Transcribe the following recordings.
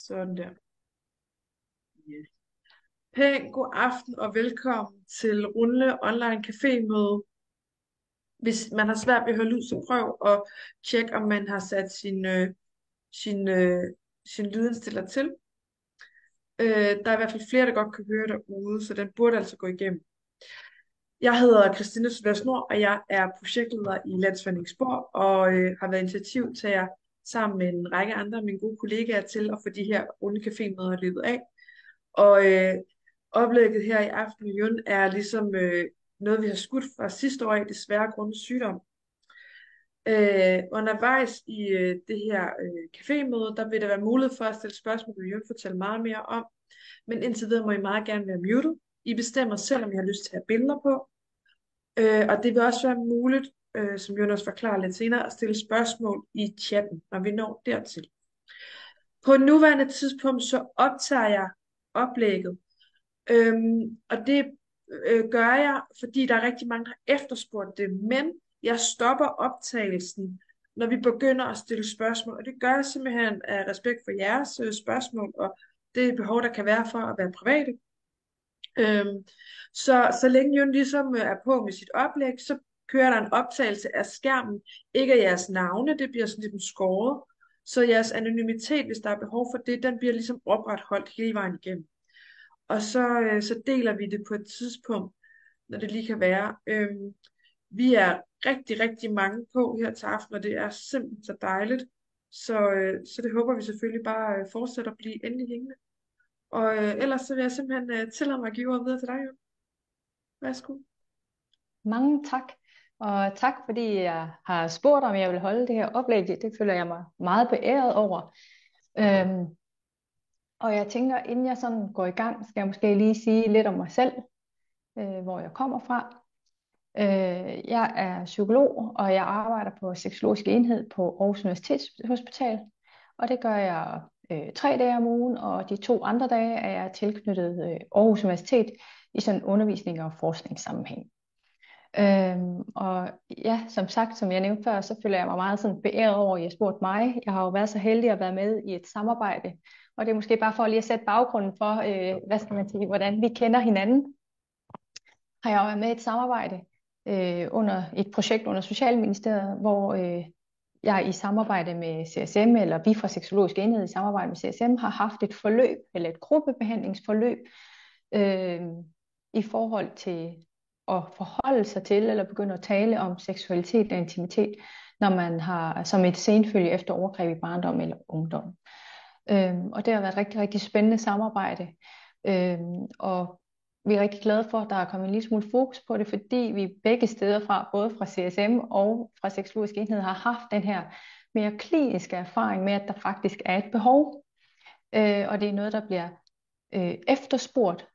Sådan der. Yes. Pæn god aften og velkommen til Runde Online Cafémøde. Hvis man har svært ved at høre lyd, så prøv at tjekke, om man har sat sin, øh, sin lydindstiller til. Der er i hvert fald flere, der godt kan høre derude, så den burde altså gå igennem. Jeg hedder Christine Sylvers Nord, og jeg er projektleder i Landsforeningen Spor, og har været initiativtager sammen med en række andre af mine gode kollegaer til at få de her runde cafémøder løbet af. Og oplægget her i aften er ligesom noget, vi har skudt fra sidste år af, desværre grundet sygdom. Undervejs i det her cafémøde, der vil der være mulighed for at stille spørgsmål, vil Jørgen fortælle meget mere om. Men indtil videre må I meget gerne være muted. I bestemmer selv, om I har lyst til at have billeder på. Og det vil også være muligt, som Jørgen også forklarer lidt senere, at stille spørgsmål i chatten, når vi når dertil. På nuværende tidspunkt, så optager jeg oplægget. Og det gør jeg, fordi der er rigtig mange, der har efterspurgt det, men jeg stopper optagelsen, når vi begynder at stille spørgsmål, og det gør jeg simpelthen af respekt for jeres spørgsmål, og det behov, der kan være for at være private. Så længe Jørgen ligesom er på med sit oplæg, så kører der en optagelse af skærmen, ikke af jeres navne, det bliver sådan lidt skåret, så jeres anonymitet, hvis der er behov for det, den bliver ligesom opretholdt hele vejen igennem. Og så deler vi det på et tidspunkt, når det lige kan være. Vi er rigtig, rigtig mange på her til aften, og det er simpelthen så dejligt. Så det håber vi selvfølgelig bare fortsætter at blive endelig hængende. Og ellers så vil jeg simpelthen tillade mig at give ordet videre til dig, Jørgen. Værsgo. Mange tak, og tak fordi jeg har spurgt, om jeg vil holde det her oplæg. Det føler jeg mig meget beæret over. Og jeg tænker, inden jeg sådan går i gang, skal jeg måske lige sige lidt om mig selv, hvor jeg kommer fra. Jeg er psykolog, og jeg arbejder på Sexologisk Enhed på Aarhus Universitetshospital. Og det gør jeg 3 dage om ugen, og de 2 andre dage er jeg tilknyttet Aarhus Universitet i sådan undervisning og forskningssammenhæng. Og ja, som sagt, som jeg nævnte før, så føler jeg mig meget sådan beæret over, at I har spurgt mig. Jeg har jo været så heldig at være med i et samarbejde, og det er måske bare for lige at sætte baggrunden for, hvad skal man sige, hvordan vi kender hinanden. Har jeg jo været med i et samarbejde under et projekt under Socialministeriet, hvor jeg i samarbejde med CSM, eller vi fra Sexologisk Enhed i samarbejde med CSM, har haft et forløb, eller et gruppebehandlingsforløb, i forhold til at forholde sig til, eller begynde at tale om seksualitet og intimitet, når man har som et senfølge efter overgreb i barndom eller ungdom. Og det har været et rigtig, rigtig spændende samarbejde, og vi er rigtig glade for, at der er kommet en lille smule fokus på det, fordi vi begge steder fra, både fra CSM og fra Sexologisk Enhed, har haft den her mere kliniske erfaring med, at der faktisk er et behov. Og det er noget, der bliver efterspurgt,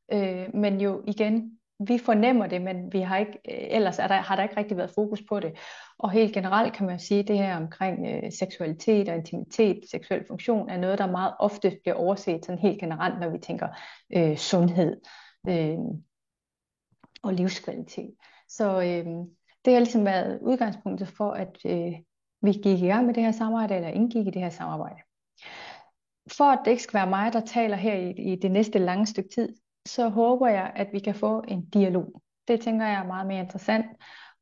men jo igen, vi fornemmer det, men vi har ikke, ellers har der ikke rigtig været fokus på det. Og helt generelt kan man sige, at det her omkring seksualitet og intimitet, seksuel funktion, er noget, der meget ofte bliver overset sådan helt generelt, når vi tænker sundhed og livskvalitet. Så det har ligesom været udgangspunktet for, at vi gik i gang med det her samarbejde, eller indgik i det her samarbejde. For at det ikke skal være mig, der taler her i det næste lange stykke tid, så håber jeg, at vi kan få en dialog. Det tænker jeg er meget mere interessant,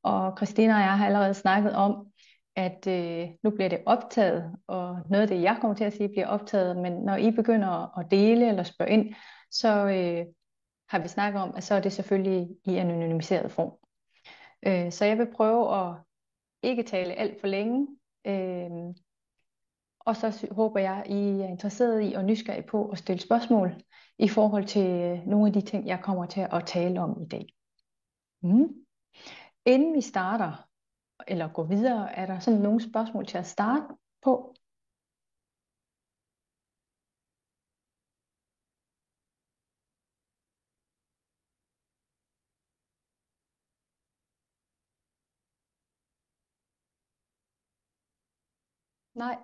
og Christina og jeg har allerede snakket om, at nu bliver det optaget, og noget af det, jeg kommer til at sige, bliver optaget, men når I begynder at dele eller spørge ind, så har vi snakket om, at så er det selvfølgelig i anonymiseret form. Så jeg vil prøve at ikke tale alt for længe, og så håber jeg, I er interesseret i og nysgerrige på at stille spørgsmål i forhold til nogle af de ting, jeg kommer til at tale om i dag. Inden vi starter, eller går videre, er der sådan nogle spørgsmål til at starte på? Nej,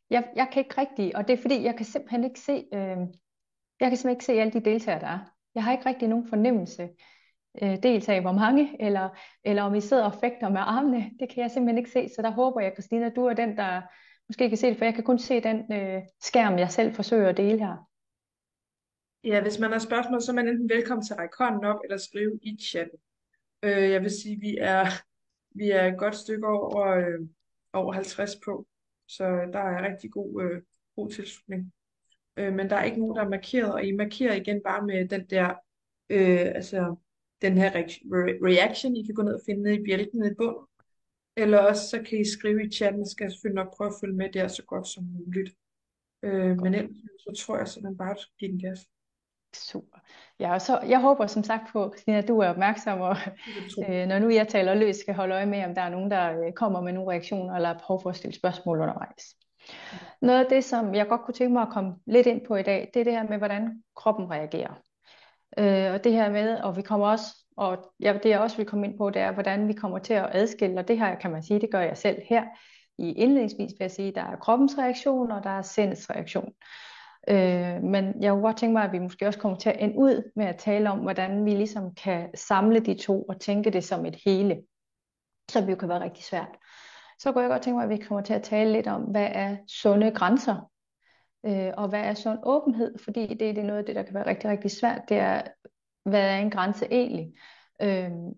jeg kan ikke rigtig, og det er fordi, jeg kan simpelthen ikke se, alle de deltagere, der er. Jeg har ikke rigtig nogen fornemmelse dels af, hvor mange, eller om I sidder og fægter med armene. Det kan jeg simpelthen ikke se, så der håber jeg, Christina, du er den, der måske kan se det, for jeg kan kun se den skærm, jeg selv forsøger at dele her. Ja, hvis man har spørgsmål, så er man enten velkommen til at række hånden op eller skrive i chatten. Jeg vil sige, vi er et godt stykke over 50 på, så der er rigtig god tilslutning. Men der er ikke nogen, der er markeret, og I markerer igen bare med den der, altså den her reaction, I kan gå ned og finde nede i bjælken nede i bunden, eller også så kan I skrive i chatten, skal jeg selvfølgelig nok prøve at følge med der så godt som muligt. Men Godt. ellers så tror jeg simpelthen bare, at du skal give den gas. Super. Ja, og så, jeg håber som sagt på, Christina, at du er opmærksom, og Det vil jeg tro. når nu jeg taler løs, skal holde øje med, om der er nogen, der kommer med nogle reaktioner, eller har behov for at stille spørgsmål undervejs. Noget af det, som jeg godt kunne tænke mig at komme lidt ind på i dag, det er det her med, hvordan kroppen reagerer. Og det her med, og vi kommer også, og ja, det jeg også vil komme ind på, det er, hvordan vi kommer til at adskille, og det her kan man sige, det gør jeg selv her. I indledningsvis vil jeg sige, der er kroppens reaktion, og der er sindets reaktion. Men jeg kunne godt tænke mig, at vi måske også kommer til at ende ud med at tale om, hvordan vi ligesom kan samle de to og tænke det som et hele, som jo kan være rigtig svært. Så kunne jeg godt tænke mig, at vi kommer til at tale lidt om, hvad er sunde grænser, og hvad er sund åbenhed, fordi det er noget af det, der kan være rigtig, rigtig svært, det er, hvad er en grænse egentlig,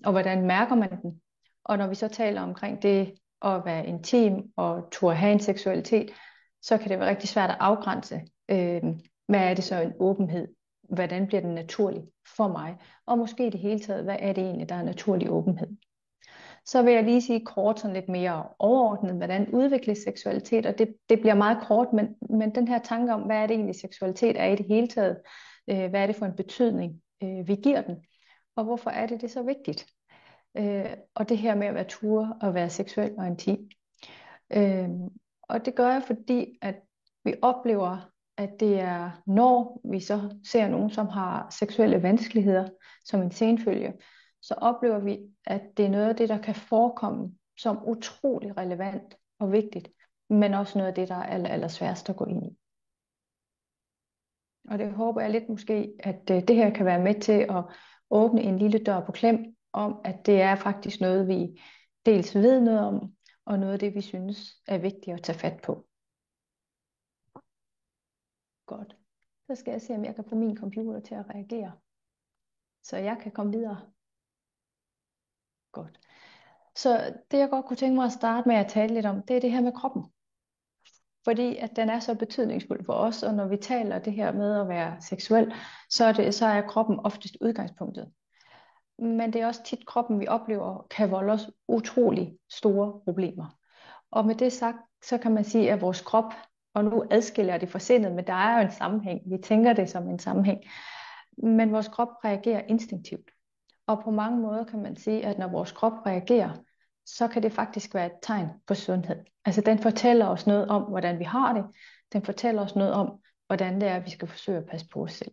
og hvordan mærker man den? Og når vi så taler omkring det at være intim og turde have en seksualitet, så kan det være rigtig svært at afgrænse, hvad er det så en åbenhed? Hvordan bliver den naturlig for mig? Og måske i det hele taget, hvad er det egentlig, der er naturlig åbenhed? Så vil jeg lige sige kort, sådan lidt mere overordnet, hvordan udvikles seksualitet, og det bliver meget kort, men den her tanke om, hvad er det egentlig seksualitet er i det hele taget, hvad er det for en betydning, vi giver den, og hvorfor er det så vigtigt? Og det her med at være ture og være seksuel og intim. Og det gør jeg, fordi at vi oplever, at det er, når vi så ser nogen, som har seksuelle vanskeligheder som en senfølge, så oplever vi, at det er noget af det, der kan forekomme som utrolig relevant og vigtigt, men også noget af det, der er allersværest at gå ind i. Og det håber jeg lidt måske, at det her kan være med til at åbne en lille dør på klem, om at det er faktisk noget, vi dels ved noget om, og noget af det, vi synes er vigtigt at tage fat på. Godt. Så skal jeg se, om jeg kan få min computer til at reagere, så jeg kan komme videre. Godt. Så det, jeg godt kunne tænke mig at starte med at tale lidt om, det er det her med kroppen. Fordi at den er så betydningsfuld for os, og når vi taler det her med at være seksuel, så er kroppen oftest udgangspunktet. Men det er også tit kroppen, vi oplever, kan volde os utrolig store problemer. Og med det sagt, så kan man sige, at vores krop, og nu adskiller jeg det fra sindet, men der er jo en sammenhæng. Vi tænker det som en sammenhæng. Men vores krop reagerer instinktivt. Og på mange måder kan man sige, at når vores krop reagerer, så kan det faktisk være et tegn på sundhed. Altså den fortæller os noget om, hvordan vi har det. Den fortæller os noget om, hvordan det er, at vi skal forsøge at passe på os selv.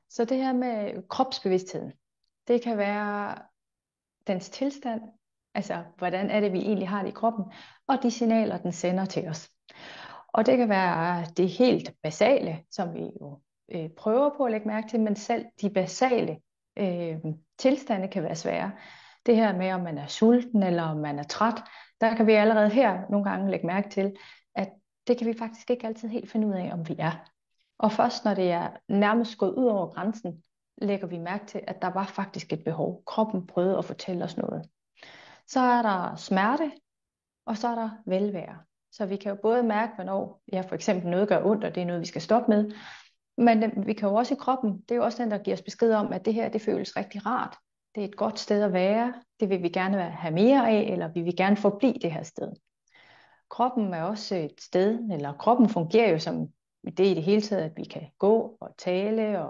Så det her med kropsbevidstheden, det kan være dens tilstand, altså hvordan er det, vi egentlig har det i kroppen, og de signaler, den sender til os. Og det kan være det helt basale, som vi jo prøver på at lægge mærke til, men selv de basale tilstande kan være svære. Det her med, om man er sulten eller om man er træt, der kan vi allerede her nogle gange lægge mærke til, at det kan vi faktisk ikke altid helt finde ud af, om vi er. Og først når det er nærmest gået ud over grænsen, lægger vi mærke til, at der var faktisk et behov. Kroppen prøvede at fortælle os noget. Så er der smerte, og så er der velvære. Så vi kan jo både mærke, hvornår for eksempel noget gør ondt, og det er noget, vi skal stoppe med. Men vi kan jo også i kroppen, det er jo også den, der giver os besked om, at det her, det føles rigtig rart. Det er et godt sted at være. Det vil vi gerne have mere af, eller vi vil gerne forblive det her sted. Kroppen er også et sted, eller kroppen fungerer jo som det i det hele taget, at vi kan gå og tale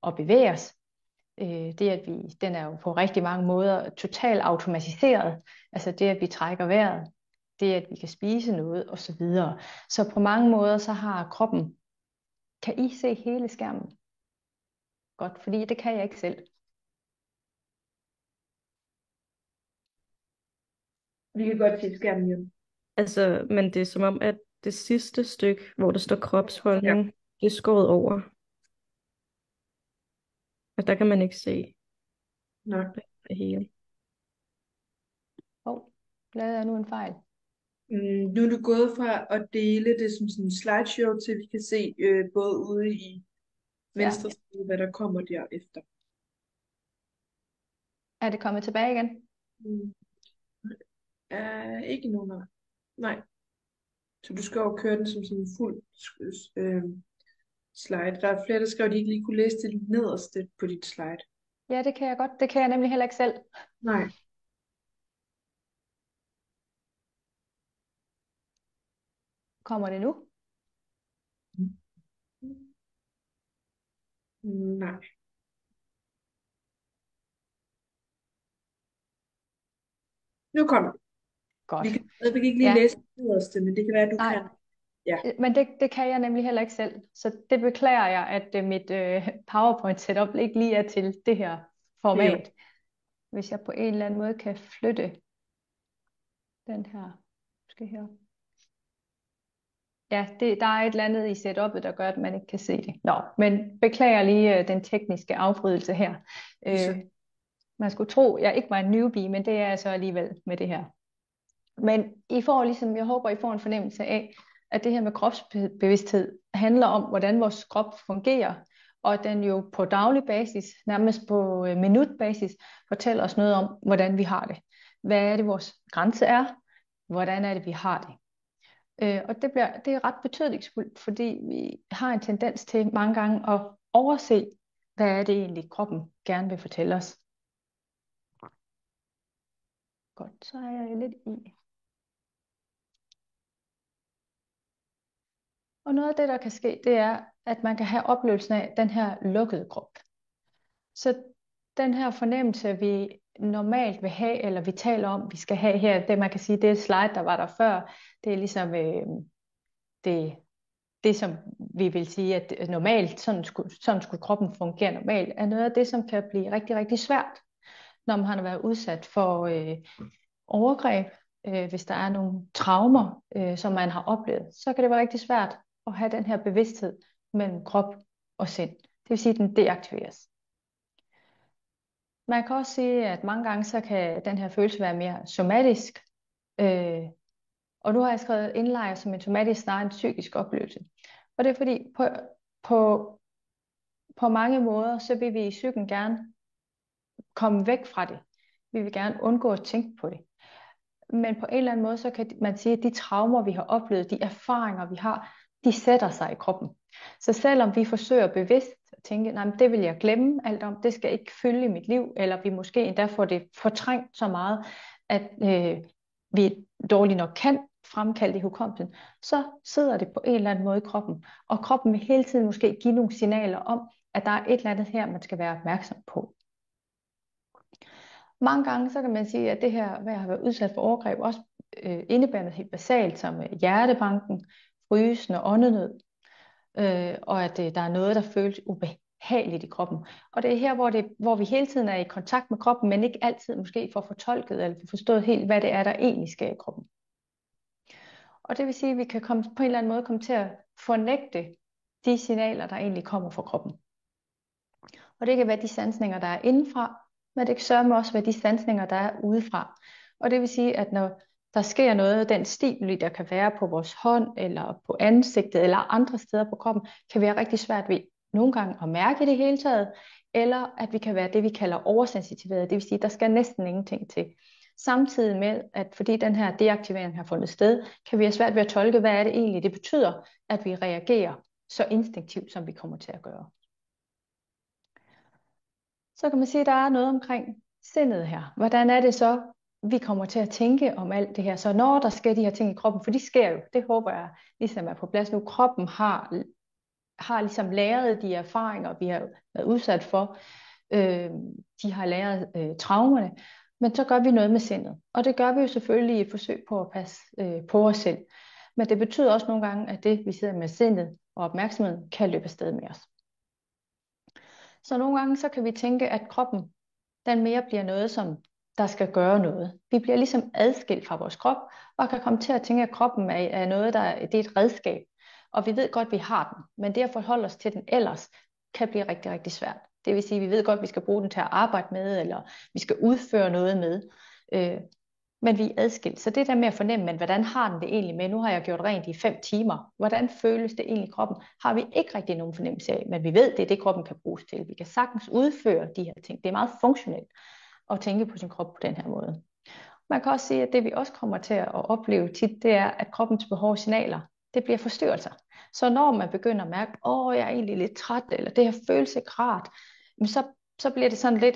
og bevæge os. Det at den er jo på rigtig mange måder totalt automatiseret. Altså det, at vi trækker vejret, det at vi kan spise noget osv. Så på mange måder, så har kroppen, kan I se hele skærmen? Godt, fordi det kan jeg ikke selv. Vi kan godt se skærmen hjem. Altså, men det er som om, at det sidste stykke, hvor der står kropsholdning, det er skåret over. Og der kan man ikke se Nej. det hele. Lavede jeg nu en fejl? Nu er du gået fra at dele det som sådan en slideshow til, vi kan se både ude i Ja. venstre side, hvad der kommer derefter. Er det kommet tilbage igen? Mm. Ikke nu, nej. Nej. Så du skal jo køre den som sådan en fuld slide. Der er flere, der skrev, at de ikke lige kunne læse det nederste på dit slide. Ja, det kan jeg godt. Det kan jeg nemlig heller ikke selv. Nej. Kommer det nu? Nej. Nu kommer det. Vi Godt. kan stadigvæk ikke lige Ja, læse det nederste, men det kan være, at du nej. kan. Ja, Men det kan jeg nemlig heller ikke selv. Så det beklager jeg, at mit PowerPoint setup ikke lige er til det her det er jo. format. Hvis jeg på en eller anden måde kan flytte den her. Måske her. Ja, der er et eller andet i setupet, der gør, at man ikke kan se det. Nå, men beklager lige den tekniske afbrydelse her. Så, Man skulle tro, at jeg ikke var en newbie, men det er jeg så alligevel med det her. Men I får ligesom, jeg håber, I får en fornemmelse af, at det her med kropsbevidsthed handler om, hvordan vores krop fungerer, og at den jo på daglig basis, nærmest på minutbasis, fortæller os noget om, hvordan vi har det. Hvad er det, vores grænse er? Hvordan er det, vi har det? Og det er ret betydningsfuldt, fordi vi har en tendens til mange gange at overse, hvad er det egentlig, kroppen gerne vil fortælle os. Godt, så er jeg lidt i. Og noget af det, der kan ske, det er, at man kan have oplevelsen af den her lukkede krop. Så den her fornemmelse, vi normalt vil have, eller vi taler om, vi skal have her, det man kan sige, det slide, der var der før, det er ligesom det, som vi vil sige, at normalt, sådan skulle kroppen fungere normalt, er noget af det, som kan blive rigtig, rigtig svært, når man har været udsat for overgreb, hvis der er nogle traumer, som man har oplevet, så kan det være rigtig svært at have den her bevidsthed mellem krop og sind. Det vil sige, at den deaktiveres. Man kan også sige, at mange gange så kan den her følelse være mere somatisk, og nu har jeg skrevet indlejre som en somatisk snarere en psykisk oplevelse. Og det er fordi, på, på mange måder, så vil vi i psyken gerne komme væk fra det. Vi vil gerne undgå at tænke på det. Men på en eller anden måde, så kan man sige, at de traumer, vi har oplevet, de erfaringer, vi har, de sætter sig i kroppen. Så selvom vi forsøger bevidst at tænke, nej, det vil jeg glemme alt om, det skal ikke følge mit liv, eller vi måske endda får det fortrængt så meget, at vi dårligt nok kan fremkalde det i hukommelsen, så sidder det på en eller anden måde i kroppen. Og kroppen vil hele tiden måske give nogle signaler om, at der er et eller andet her, man skal være opmærksom på. Mange gange så kan man sige, at det her ved at have været udsat for overgreb også indebærer noget helt basalt, som hjertebanken, frysen og åndenød, og at der er noget, der føles ubehageligt i kroppen. Og det er her, hvor vi hele tiden er i kontakt med kroppen, men ikke altid måske får fortolket eller får forstået helt, hvad det er, der egentlig sker i kroppen. Og det vil sige, at vi kan på en eller anden måde komme til at fornægte de signaler, der egentlig kommer fra kroppen. Og det kan være de sansninger, der er indenfra, men det kan sørge også være de sansninger, der er udefra. Og det vil sige, at når der sker noget, den stimuli, der kan være på vores hånd, eller på ansigtet, eller andre steder på kroppen, kan være rigtig svært ved nogle gange at mærke det hele taget, eller at vi kan være det, vi kalder oversensitiveret. Det vil sige, at der skal næsten ingenting til. Samtidig med, at fordi den her deaktivering har fundet sted, kan vi have svært ved at tolke, hvad er det egentlig, det betyder, at vi reagerer så instinktivt, som vi kommer til at gøre. Så kan man sige, at der er noget omkring sindet her. Hvordan er det så, vi kommer til at tænke om alt det her? Så når der sker de her ting i kroppen, for de sker jo, det håber jeg ligesom er på plads nu. Kroppen har ligesom læret de erfaringer, vi har været udsat for. De har læret traumerne. Men så gør vi noget med sindet. Og det gør vi jo selvfølgelig i et forsøg på at passe på os selv. Men det betyder også nogle gange, at det, vi sidder med sindet og opmærksomheden, kan løbe afsted med os. Så nogle gange så kan vi tænke, at kroppen, den mere bliver noget, som der skal gøre noget. Vi bliver ligesom adskilt fra vores krop, og kan komme til at tænke, at kroppen er noget, det er et redskab. Og vi ved godt, at vi har den, men det at forholde os til den ellers, kan blive rigtig, rigtig svært. Det vil sige, at vi ved godt, at vi skal bruge den til at arbejde med, eller vi skal udføre noget med. men vi er adskilt. Så det der med at fornemme, men hvordan har den det egentlig med? Nu har jeg gjort rent i 5 timer. Hvordan føles det egentlig i kroppen? Har vi ikke rigtig nogen fornemmelse af, men vi ved, det er det, kroppen kan bruges til. Vi kan sagtens udføre de her ting. Det er meget funktionelt at tænke på sin krop på den her måde. Man kan også sige, at det vi også kommer til at opleve tit, det er, at kroppens behov og signaler, det bliver forstyrrelser. Så når man begynder at mærke, jeg er egentlig lidt træt, eller det her føles ikke rart, så bliver det sådan lidt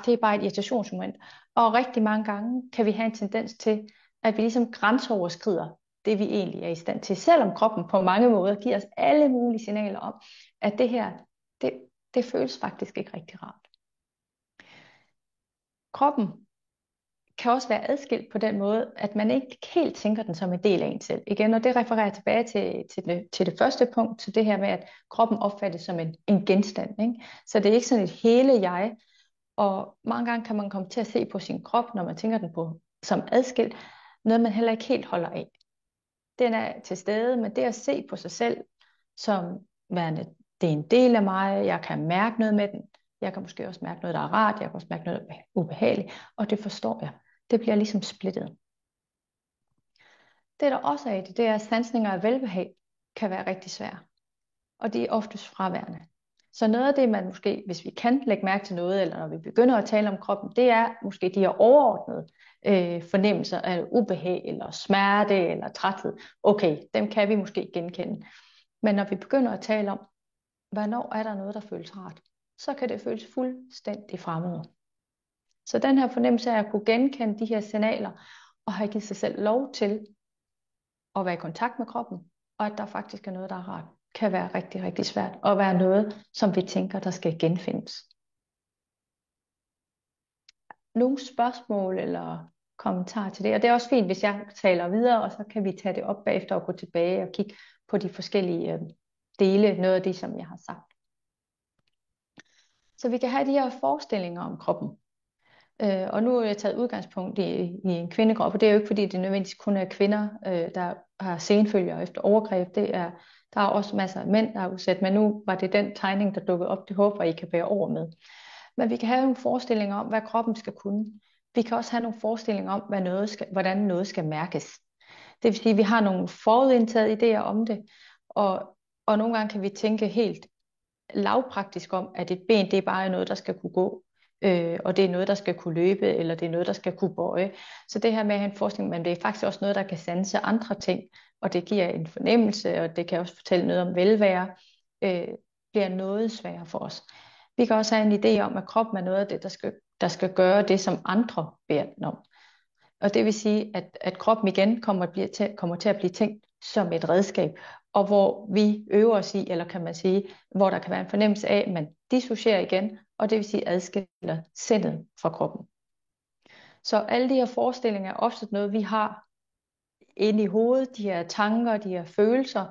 det er bare et irritationsmoment. Og rigtig mange gange kan vi have en tendens til, at vi ligesom grænseoverskrider det, vi egentlig er i stand til. Selvom kroppen på mange måder giver os alle mulige signaler om, at det her, det føles faktisk ikke rigtig rart. Kroppen kan også være adskilt på den måde, at man ikke helt tænker den som en del af en selv. Igen, og det refererer tilbage til det første punkt, til det her med, at kroppen opfattes som en genstand. Ikke? Så det er ikke sådan et hele jeg, og mange gange kan man komme til at se på sin krop, når man tænker den på som adskilt, noget man heller ikke helt holder af. Den er til stede, men det at se på sig selv som værende, det er en del af mig, jeg kan mærke noget med den, jeg kan måske også mærke noget, der er rart, jeg kan også mærke noget ubehageligt, og det forstår jeg. Det bliver ligesom splittet. Det der også er i det er, at sansninger af velbehag kan være rigtig svære. Og de er oftest fraværende. Så noget af det, man måske, hvis vi kan lægge mærke til noget, eller når vi begynder at tale om kroppen, det er måske de her overordnede fornemmelser af ubehag, eller smerte, eller træthed. Okay, dem kan vi måske genkende. Men når vi begynder at tale om, hvornår er der noget, der føles rart, så kan det føles fuldstændig fremmed. Så den her fornemmelse af at kunne genkende de her signaler, og have givet sig selv lov til at være i kontakt med kroppen, og at der faktisk er noget, der er rart, kan være rigtig, rigtig svært, og være noget, som vi tænker, der skal genfindes. Nogle spørgsmål eller kommentarer til det, og det er også fint, hvis jeg taler videre, og så kan vi tage det op bagefter og gå tilbage og kigge på de forskellige dele, noget af det, som jeg har sagt. Så vi kan have de her forestillinger om kroppen. Og nu er jeg taget udgangspunkt i en kvindekrop, og det er jo ikke fordi det nødvendigvis kun er kvinder, der har senfølger efter overgreb. Der er også masser af mænd, der er udsat, men nu var det den tegning, der dukkede op. Det håber I kan bære over med. Men vi kan have nogle forestillinger om, hvad kroppen skal kunne. Vi kan også have nogle forestillinger om, hvordan noget skal mærkes. Det vil sige, at vi har nogle forudindtaget idéer om det, og nogle gange kan vi tænke helt lavpraktisk om, at et ben det er bare noget, der skal kunne gå. Og det er noget, der skal kunne løbe, eller det er noget, der skal kunne bøje. Så det her med at have en forestilling, men det er faktisk også noget, der kan sanse andre ting, og det giver en fornemmelse, og det kan også fortælle noget om velvære, bliver noget sværere for os. Vi kan også have en idé om, at kroppen er noget af det, der skal gøre det, som andre beder den om. Og det vil sige, at kroppen igen kommer til at blive tænkt som et redskab, og hvor vi øver os i, eller kan man sige, hvor der kan være en fornemmelse af, at man dissocierer igen, og det vil sige adskiller sindet fra kroppen. Så alle de her forestillinger er ofte noget, vi har inde i hovedet, de her tanker, de her følelser,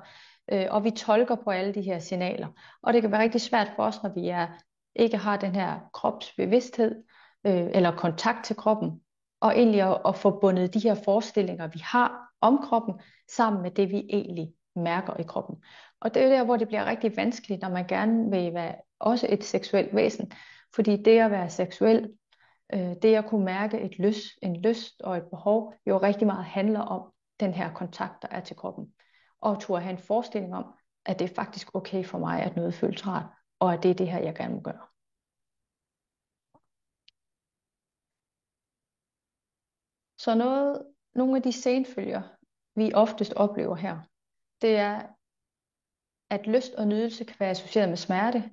og vi tolker på alle de her signaler. Og det kan være rigtig svært for os, når vi ikke har den her kropsbevidsthed, eller kontakt til kroppen, og egentlig at få bundet de her forestillinger, vi har om kroppen, sammen med det, vi egentlig mærker i kroppen. Og det er jo der, hvor det bliver rigtig vanskeligt, når man gerne vil være også et seksuelt væsen. Fordi det at være seksuel, det at kunne mærke en lyst og et behov, jo rigtig meget handler om den her kontakt, der er til kroppen. Og turde have en forestilling om, at det er faktisk okay for mig, at noget føles rart, og at det er det her, jeg gerne må gøre. Så nogle af de senfølger, vi oftest oplever her, det er, at lyst og nydelse kan være associeret med smerte,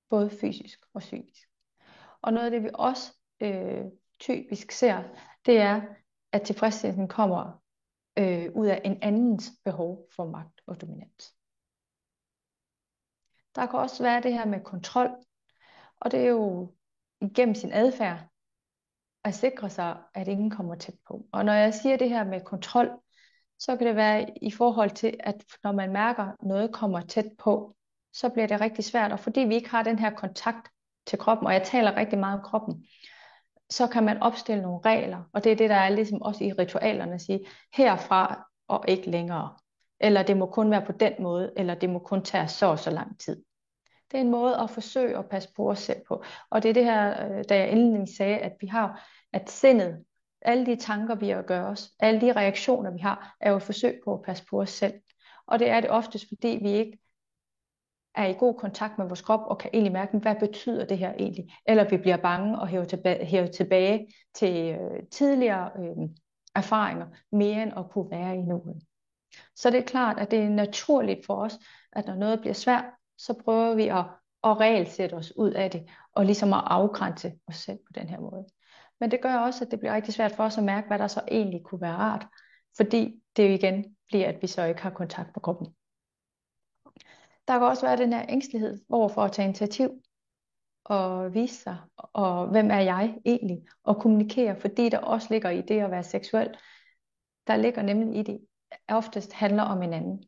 både fysisk og psykisk. Og noget af det, vi også typisk ser, det er, at tilfredsstillelsen kommer ud af en andens behov for magt og dominans. Der kan også være det her med kontrol, og det er jo igennem sin adfærd at sikre sig, at ingen kommer tæt på. Og når jeg siger det her med kontrol, så kan det være i forhold til, at når man mærker, at noget kommer tæt på, så bliver det rigtig svært. Og fordi vi ikke har den her kontakt til kroppen, og jeg taler rigtig meget om kroppen, så kan man opstille nogle regler. Og det er det, der er ligesom også i ritualerne at sige, herfra og ikke længere. Eller det må kun være på den måde, eller det må kun tage så lang tid. Det er en måde at forsøge at passe på os selv på. Og det er det her, da jeg endelig sagde, at vi har, at sindet Alle de tanker, vi gør os, alle de reaktioner, vi har, er jo et forsøg på at passe på os selv. Og det er det oftest, fordi vi ikke er i god kontakt med vores krop, og kan egentlig mærke, hvad betyder det her egentlig? Eller vi bliver bange og hæver tilbage til tidligere erfaringer, mere end at kunne være i nuet. Så det er klart, at det er naturligt for os, at når noget bliver svært, så prøver vi at regelsætte os ud af det, og ligesom at afgrænse os selv på den her måde. Men det gør også, at det bliver rigtig svært for os at mærke, hvad der så egentlig kunne være rart, fordi det jo igen bliver, at vi så ikke har kontakt med kroppen. Der kan også være den her ængstelighed overfor at tage initiativ og vise sig, og hvem er jeg egentlig, og kommunikere, fordi der også ligger i det at være seksuel. Der ligger nemlig i det, oftest handler om en anden.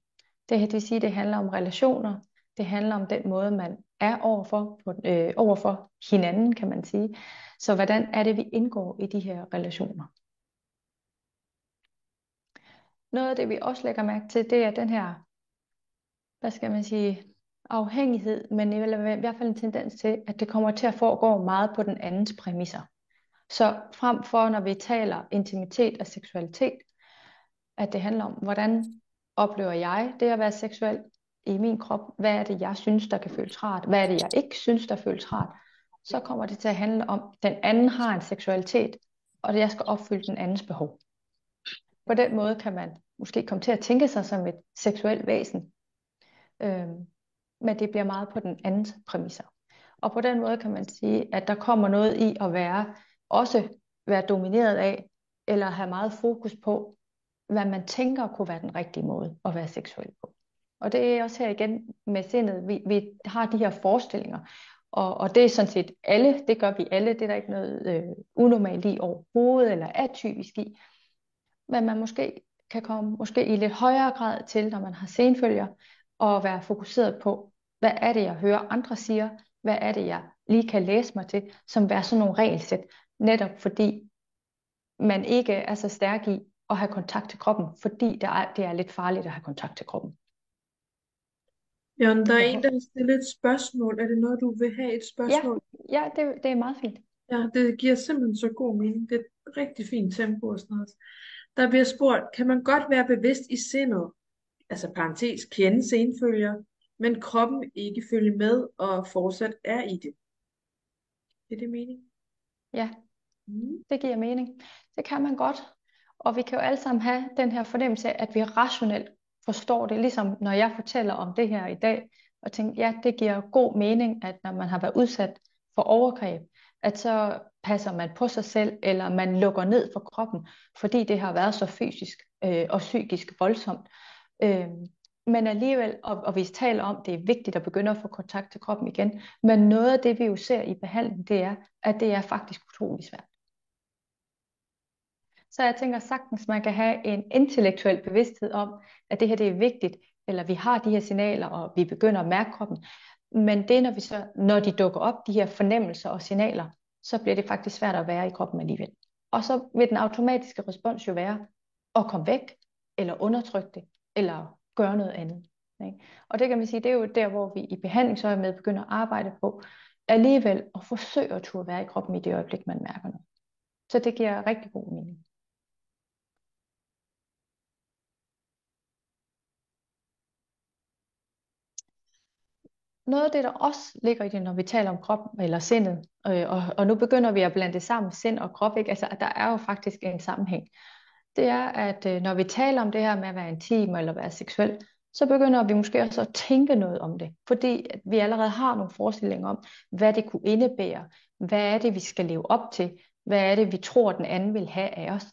Det vil sige, det handler om relationer, det handler om den måde, man er overfor hinanden, kan man sige. Så hvordan er det, vi indgår i de her relationer? Noget af det, vi også lægger mærke til, det er den her, hvad skal man sige, afhængighed, men i hvert fald en tendens til, at det kommer til at foregå meget på den andens præmisser. Så frem for, når vi taler intimitet og seksualitet, at det handler om, hvordan oplever jeg det at være seksuel i min krop? Hvad er det, jeg synes, der kan føles rart? Hvad er det, jeg ikke synes, der føles rart? Så kommer det til at handle om, at den anden har en seksualitet, og det jeg skal opfylde den andens behov. På den måde kan man måske komme til at tænke sig som et seksuelt væsen, men det bliver meget på den andens præmisser. Og på den måde kan man sige, at der kommer noget i at være domineret af, eller have meget fokus på, hvad man tænker kunne være den rigtige måde at være seksuel på. Og det er også her igen med sindet, vi har de her forestillinger, og det er sådan set alle, det gør vi alle, det er der ikke noget unormalt i overhovedet, eller atypisk i, men man måske kan komme i lidt højere grad til, når man har senfølger, og være fokuseret på, hvad er det, jeg hører andre siger, hvad er det, jeg lige kan læse mig til, som være sådan nogle regelsæt, netop fordi man ikke er så stærk i at have kontakt til kroppen, fordi det er lidt farligt at have kontakt til kroppen. Jørgen, der er en, der har stillet et spørgsmål. Er det noget, du vil have et spørgsmål? Ja, det er meget fint. Ja, det giver simpelthen så god mening. Det er et rigtig fint tempo og sådan noget. Der bliver spurgt, kan man godt være bevidst i sindet, altså parentes, kende senfølger, men kroppen ikke følge med og fortsat er i det? Er det mening? Ja, det giver mening. Det kan man godt. Og vi kan jo alle sammen have den her fornemmelse af, at vi rationelt forstår det. Ligesom når jeg fortæller om det her i dag, og tænker, ja, det giver god mening, at når man har været udsat for overgreb, at så passer man på sig selv, eller man lukker ned for kroppen, fordi det har været så fysisk og psykisk voldsomt. Men alligevel, og vi taler om, det er vigtigt at begynde at få kontakt til kroppen igen, men noget af det, vi jo ser i behandling, det er, at det er faktisk utrolig svært. Så jeg tænker sagtens, man kan have en intellektuel bevidsthed om, at det her det er vigtigt, eller vi har de her signaler, og vi begynder at mærke kroppen. Men det når de dukker op, de her fornemmelser og signaler, så bliver det faktisk svært at være i kroppen alligevel. Og så vil den automatiske respons jo være at komme væk, eller undertrykke det, eller gøre noget andet. Ikke? Og det kan man sige, det er jo der, hvor vi i behandlingsøjemed begynder at arbejde på, alligevel at forsøge at turde være i kroppen i det øjeblik, man mærker noget. Så det giver rigtig god mening. Noget af det, der også ligger i det, når vi taler om kroppen eller sindet, og nu begynder vi at blande det sammen, sind og krop, ikke? Altså, at der er jo faktisk en sammenhæng. Det er, at når vi taler om det her med at være intim eller være seksuel, så begynder vi måske også at tænke noget om det, fordi at vi allerede har nogle forestillinger om, hvad det kunne indebære, hvad er det, vi skal leve op til, hvad er det, vi tror, den anden vil have af os.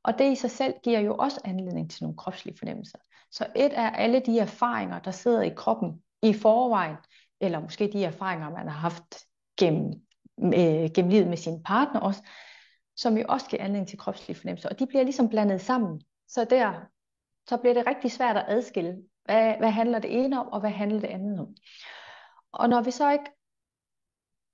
Og det i sig selv giver jo også anledning til nogle kropslige fornemmelser. Så et er alle de erfaringer, der sidder i kroppen i forvejen, eller måske de erfaringer, man har haft gennem livet med sin partner også, som jo også giver anledning til kropslige fornemmelser. Og de bliver ligesom blandet sammen. Så bliver det rigtig svært at adskille, hvad handler det ene om, og hvad handler det andet om. Og når vi så ikke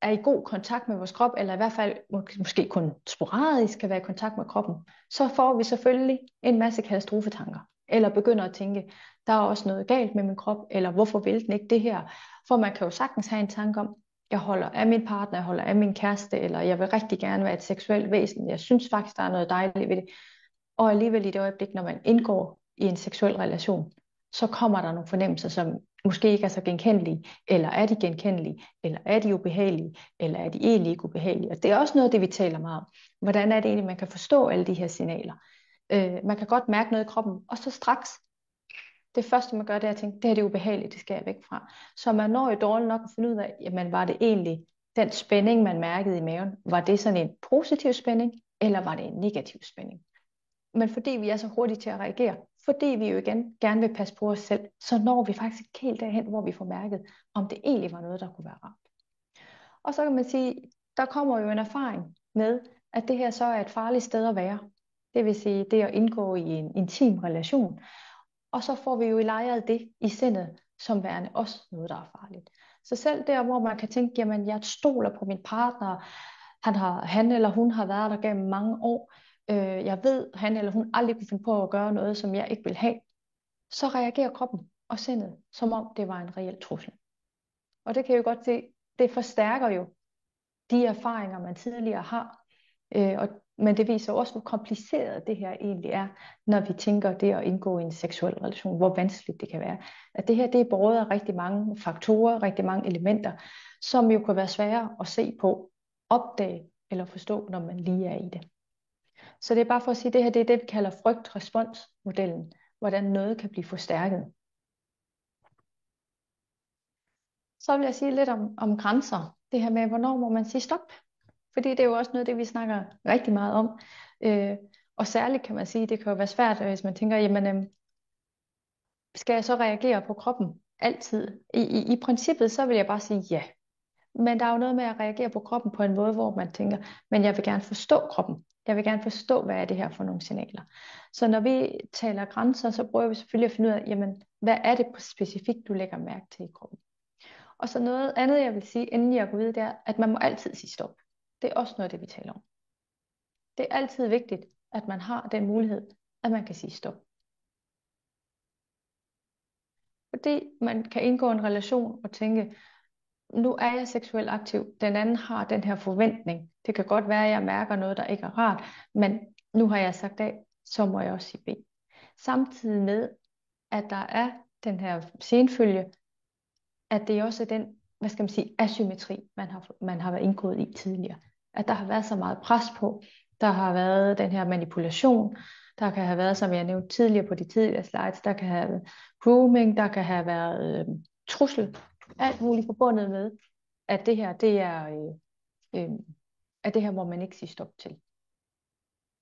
er i god kontakt med vores krop, eller i hvert fald måske kun sporadisk kan være i kontakt med kroppen, så får vi selvfølgelig en masse katastrofetanker. Eller begynder at tænke, der er også noget galt med min krop, eller hvorfor vil den ikke det her? For man kan jo sagtens have en tanke om, Jeg holder af min partner, jeg holder af min kæreste, eller jeg vil rigtig gerne være et seksuelt væsen. Jeg synes faktisk, der er noget dejligt ved det. Og alligevel i det øjeblik, når man indgår i en seksuel relation, så kommer der nogle fornemmelser, som måske ikke er så genkendelige, eller er de genkendelige, eller er de ubehagelige, eller er de egentlig ikke ubehagelige. Og det er også noget af det, vi taler meget om. Hvordan er det egentlig, man kan forstå alle de her signaler? Man kan godt mærke noget i kroppen, og så straks, det første man gør, det er at tænke, det her det er ubehageligt, det skal jeg væk fra. Så man når jo dårligt nok at finde ud af, jamen var det egentlig den spænding, man mærkede i maven, var det sådan en positiv spænding, eller var det en negativ spænding? Men fordi vi er så hurtige til at reagere, fordi vi jo igen gerne vil passe på os selv, så når vi faktisk ikke helt derhen, hvor vi får mærket, om det egentlig var noget, der kunne være rart. Og så kan man sige, der kommer jo en erfaring med, at det her så er et farligt sted at være. Det vil sige, det at indgå i en intim relation. Og så får vi jo lejret det i sindet, som værende også noget, der er farligt. Så selv der, hvor man kan tænke, jamen jeg stoler på min partner, han eller hun har været der gennem mange år, jeg ved, han eller hun aldrig kunne finde på at gøre noget, som jeg ikke vil have, så reagerer kroppen og sindet, som om det var en reel trussel. Og det kan jeg jo godt se, det forstærker jo de erfaringer, man tidligere har, men det viser også, hvor kompliceret det her egentlig er, når vi tænker det at indgå i en seksuel relation, hvor vanskeligt det kan være. At det her, det er båret af rigtig mange faktorer, rigtig mange elementer, som jo kan være svære at se på, opdage eller forstå, når man lige er i det. Så det er bare for at sige, at det her det er det, vi kalder frygt-respons-modellen, hvordan noget kan blive forstærket. Så vil jeg sige lidt om grænser. Det her med, hvornår må man sige stop? Fordi det er jo også noget, det vi snakker rigtig meget om. Og særligt kan man sige, det kan jo være svært, hvis man tænker, jamen, skal jeg så reagere på kroppen altid? I princippet, så vil jeg bare sige ja. Men der er jo noget med at reagere på kroppen på en måde, hvor man tænker, men jeg vil gerne forstå kroppen. Jeg vil gerne forstå, hvad er det her for nogle signaler. Så når vi taler grænser, så prøver vi selvfølgelig at finde ud af, jamen, hvad er det specifikt, du lægger mærke til i kroppen. Og så noget andet, jeg vil sige, inden jeg går videre, det er, at man må altid sige stop. Det er også noget, det vi taler om. Det er altid vigtigt, at man har den mulighed, at man kan sige stop. Fordi man kan indgå en relation og tænke, nu er jeg seksuelt aktiv, den anden har den her forventning. Det kan godt være, at jeg mærker noget, der ikke er rart, men nu har jeg sagt A, så må jeg også sige B. Samtidig med, at der er den her senfølge, at det også er den, hvad skal man sige, asymmetri, man har været indgået i tidligere. At der har været så meget pres på, der har været den her manipulation, der kan have været, som jeg nævnte tidligere på de tidligere slides, der kan have været grooming, der kan have været trussel, alt muligt forbundet med, at det her, det er, at det her må man ikke sige stop til.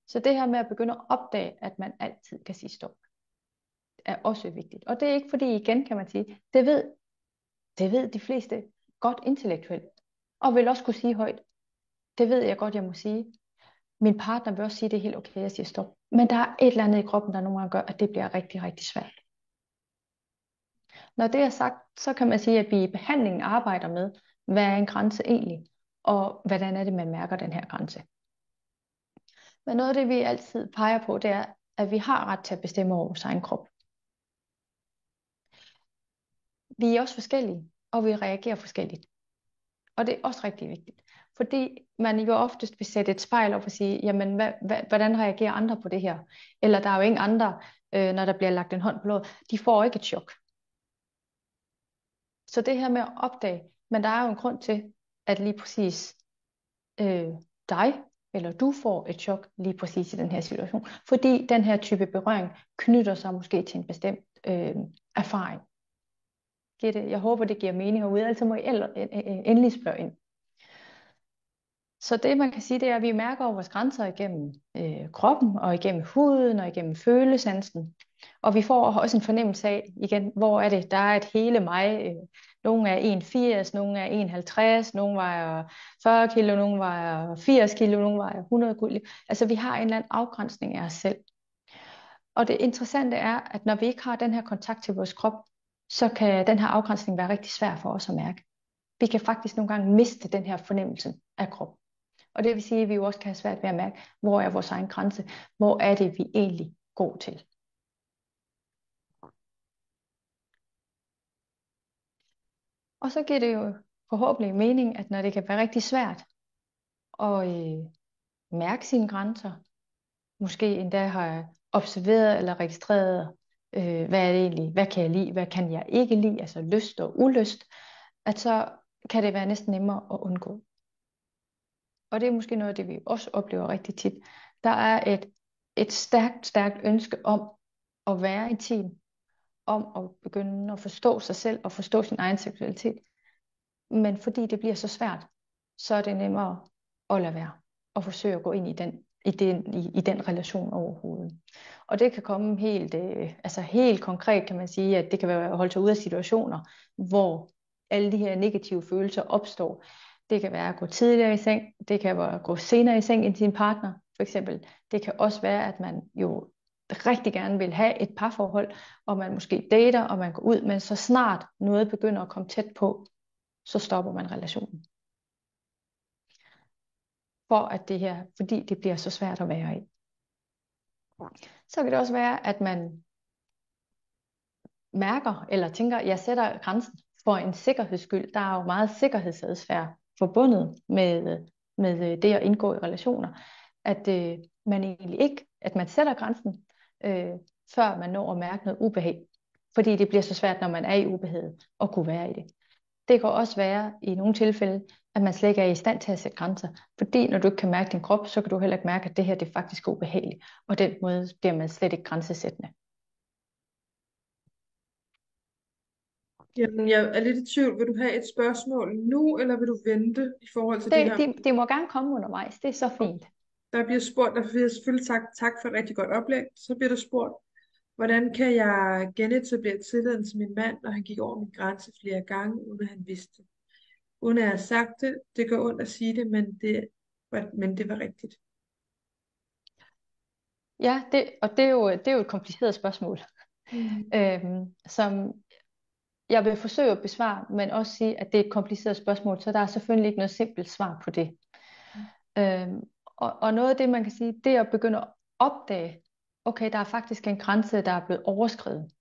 Så det her med at begynde at opdage, at man altid kan sige stop, er også vigtigt. Og det er ikke fordi, igen kan man sige, det ved de fleste godt intellektuelt, og vil også kunne sige højt, det ved jeg godt, jeg må sige. Min partner vil også sige, det er helt okay, jeg siger stop. Men der er et eller andet i kroppen, der nogle gange gør, at det bliver rigtig, rigtig svært. Når det er sagt, så kan man sige, at vi i behandlingen arbejder med, hvad er en grænse egentlig, og hvordan er det, man mærker den her grænse. Men noget af det, vi altid peger på, det er, at vi har ret til at bestemme over vores egen krop. Vi er også forskellige, og vi reagerer forskelligt. Og det er også rigtig vigtigt. Fordi man jo oftest vil sætte et spejl op og sige, jamen hvordan reagerer andre på det her? Eller der er jo ingen andre, når der bliver lagt en hånd på låret, de får ikke et chok. Så det her med at opdage, men der er jo en grund til, at lige præcis dig eller du får et chok lige præcis i den her situation. Fordi den her type berøring knytter sig måske til en bestemt erfaring. Jeg håber, det giver mening herude, altså må I endelig spørge ind. Så det man kan sige, det er, at vi mærker vores grænser igennem kroppen, og igennem huden, og igennem følesansen. Og vi får også en fornemmelse af, igen, hvor er det? Der er et hele mig. Nogle er 1,80, nogle er 1,50, nogle vejer 40 kilo, nogle vejer 80 kilo, nogle vejer 100 kilo. Altså vi har en eller anden afgrænsning af os selv. Og det interessante er, at når vi ikke har den her kontakt til vores krop, så kan den her afgrænsning være rigtig svær for os at mærke. Vi kan faktisk nogle gange miste den her fornemmelse af krop. Og det vil sige, at vi jo også kan have svært ved at mærke, hvor er vores egen grænse, hvor er det, vi egentlig går til. Og så giver det jo forhåbentlig mening, at når det kan være rigtig svært at mærke sine grænser, måske endda har observeret eller registreret, hvad er det egentlig, hvad kan jeg lide, hvad kan jeg ikke lide, altså lyst og ulyst, at så kan det være næsten nemmere at undgå. Og det er måske noget af det, vi også oplever rigtig tit. Der er et stærkt ønske om at være i team, om at begynde at forstå sig selv og forstå sin egen seksualitet. Men fordi det bliver så svært, så er det nemmere at lade være og forsøge at gå ind i den relation overhovedet. Og det kan komme helt konkret, kan man sige, at det kan være at holde sig ude af situationer, hvor alle de her negative følelser opstår. Det kan være at gå tidligere i seng, det kan være at gå senere i seng end sin partner, for eksempel. Det kan også være, at man jo rigtig gerne vil have et parforhold, og man måske dater, og man går ud, men så snart noget begynder at komme tæt på, så stopper man relationen. Fordi det bliver så svært at være i. Så kan det også være, at man mærker eller tænker, at jeg sætter grænsen for en sikkerheds skyld. Der er jo meget sikkerhedsadfærd forbundet med det at indgå i relationer. At man egentlig ikke, at man sætter grænsen, før man når at mærke noget ubehag. Fordi det bliver så svært, når man er i ubehaget, at kunne være i det. Det kan også være i nogle tilfælde, at man slet ikke er i stand til at sætte grænser. Fordi når du ikke kan mærke din krop, så kan du heller ikke mærke, at det her det er faktisk ubehageligt. Og den måde bliver man slet ikke grænsesættende. Jamen, jeg er lidt i tvivl. Vil du have et spørgsmål nu, eller vil du vente i forhold til det her? Det må gerne komme undervejs. Det er så fint. Der bliver selvfølgelig tak for et rigtig godt oplæg. Så bliver der spurgt, hvordan kan jeg genetablere tilliden til min mand, når han gik over min grænse flere gange, uden at han vidste det? Uden at jeg har sagt det, det gør ondt at sige det, men det var rigtigt. Ja, det er jo et kompliceret spørgsmål, som jeg vil forsøge at besvare, men også sige, at det er et kompliceret spørgsmål, så der er selvfølgelig ikke noget simpelt svar på det. Og noget af det, man kan sige, det er at begynde at opdage, okay, der er faktisk en grænse, der er blevet overskredet.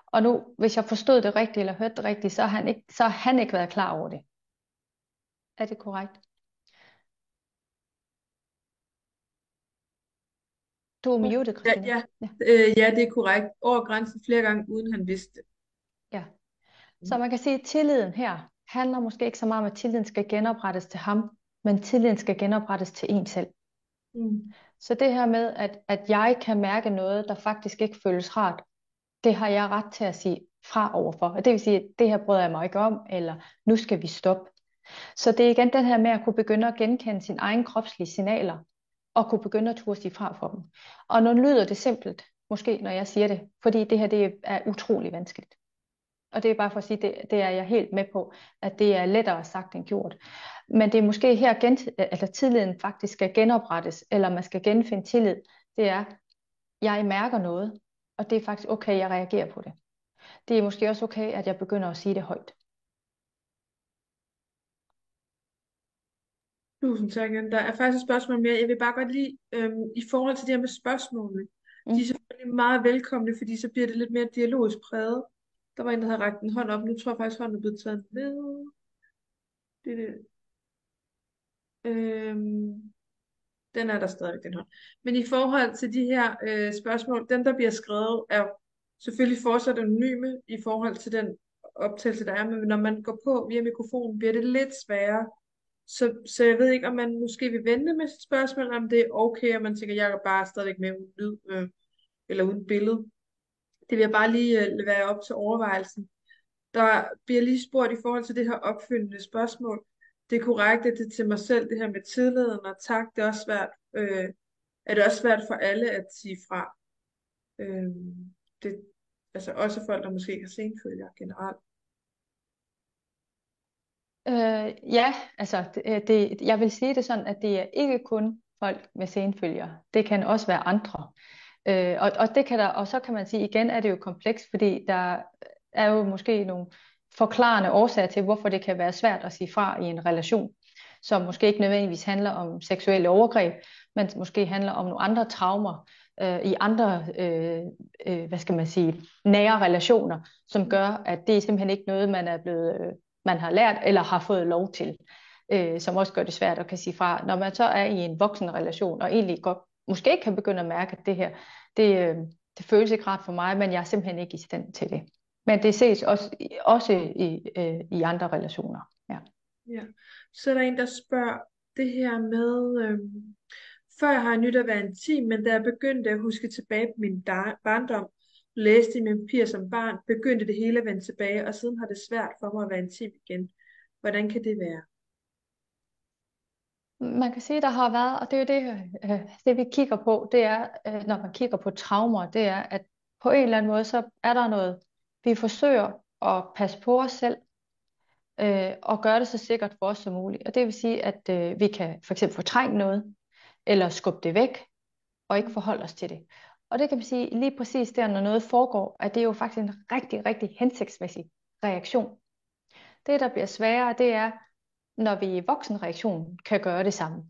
Og nu, hvis jeg forstod det rigtigt, eller hørte det rigtigt, så har han ikke været klar over det. Er det korrekt? Du er muted, Christina. Ja, det er korrekt. Over grænsen flere gange, uden han vidste det. Ja. Så man kan sige, at tilliden her handler måske ikke så meget om, at tilliden skal genoprettes til ham, men tilliden skal genoprettes til en selv. Så det her med, at jeg kan mærke noget, der faktisk ikke føles rart, det har jeg ret til at sige fra overfor. Og det vil sige, at det her bryder jeg mig ikke om, eller nu skal vi stoppe. Så det er igen den her med at kunne begynde at genkende sine egne kropslige signaler, og kunne begynde at turde sige fra for dem. Og nu lyder det simpelt, måske når jeg siger det, fordi det her det er utrolig vanskeligt. Og det er bare for at sige, det er jeg helt med på, at det er lettere sagt end gjort. Men det er måske her, at tilliden faktisk skal genoprettes, eller man skal genfinde tillid. Det er, jeg mærker noget, og det er faktisk okay, jeg reagerer på det. Det er måske også okay, at jeg begynder at sige det højt. Tusind tak igen. Der er faktisk et spørgsmål mere. Jeg vil bare godt lide, i forhold til det her med spørgsmålene. De er selvfølgelig meget velkomne, fordi så bliver det lidt mere dialogisk præget. Der var en, der havde rakt en hånd op. Nu tror jeg faktisk, hånden er blevet taget ned. Den er der stadig, den hånd. Men i forhold til de her spørgsmål, dem der bliver skrevet, er selvfølgelig fortsat anonyme i forhold til den optagelse, der er. Men når man går på via mikrofonen, bliver det lidt sværere. Så jeg ved ikke, om man måske vil vente med sit spørgsmål, om det er okay, og man tænker, jeg er bare stadigvæk med uden lyd, eller uden billede. Det vil jeg bare lige være op til overvejelsen. Der bliver lige spurgt i forhold til det her opfølgende spørgsmål. Det er korrekt, at det er til mig selv, det her med tilliden og tak, det er også svært. Er det også svært for alle at sige fra? Altså også folk, der måske ikke har senfølger generelt. Ja, altså jeg vil sige det sådan, at det er ikke kun folk med senfølger. Det kan også være andre. Og så kan man sige, igen er det jo komplekst, fordi der er jo måske nogle forklarende årsager til, hvorfor det kan være svært at sige fra i en relation, som måske ikke nødvendigvis handler om seksuelle overgreb, men måske handler om nogle andre traumer i andre, hvad skal man sige, nære relationer, som gør, at det er simpelthen ikke noget, man er blevet man har lært eller har fået lov til, som også gør det svært at kan sige fra. Når man så er i en voksenrelation, og egentlig godt, måske ikke kan begynde at mærke, at det her, det føles ikke rart for mig, men jeg er simpelthen ikke i stand til det. Men det ses også i andre relationer. Ja. Ja. Så er der en, der spørger det her med, før har jeg nyt at være intim, men da jeg begyndte at huske tilbage på min barndom, læste i min papir som barn, begyndte det hele at vende tilbage, og siden har det svært for mig at være intim igen. Hvordan kan det være? Man kan sige, der har været, og det er jo det vi kigger på, det er, når man kigger på traumer, det er, at på en eller anden måde, så er der noget, vi forsøger at passe på os selv, og gøre det så sikkert for os som muligt. Og det vil sige, at vi kan for eksempel fortrænge noget, eller skubbe det væk, og ikke forholde os til det. Og det kan man sige, lige præcis der, når noget foregår, at det er jo faktisk en rigtig, rigtig hensigtsmæssig reaktion. Det, der bliver sværere, det er, når vi i voksenreaktionen kan gøre det samme.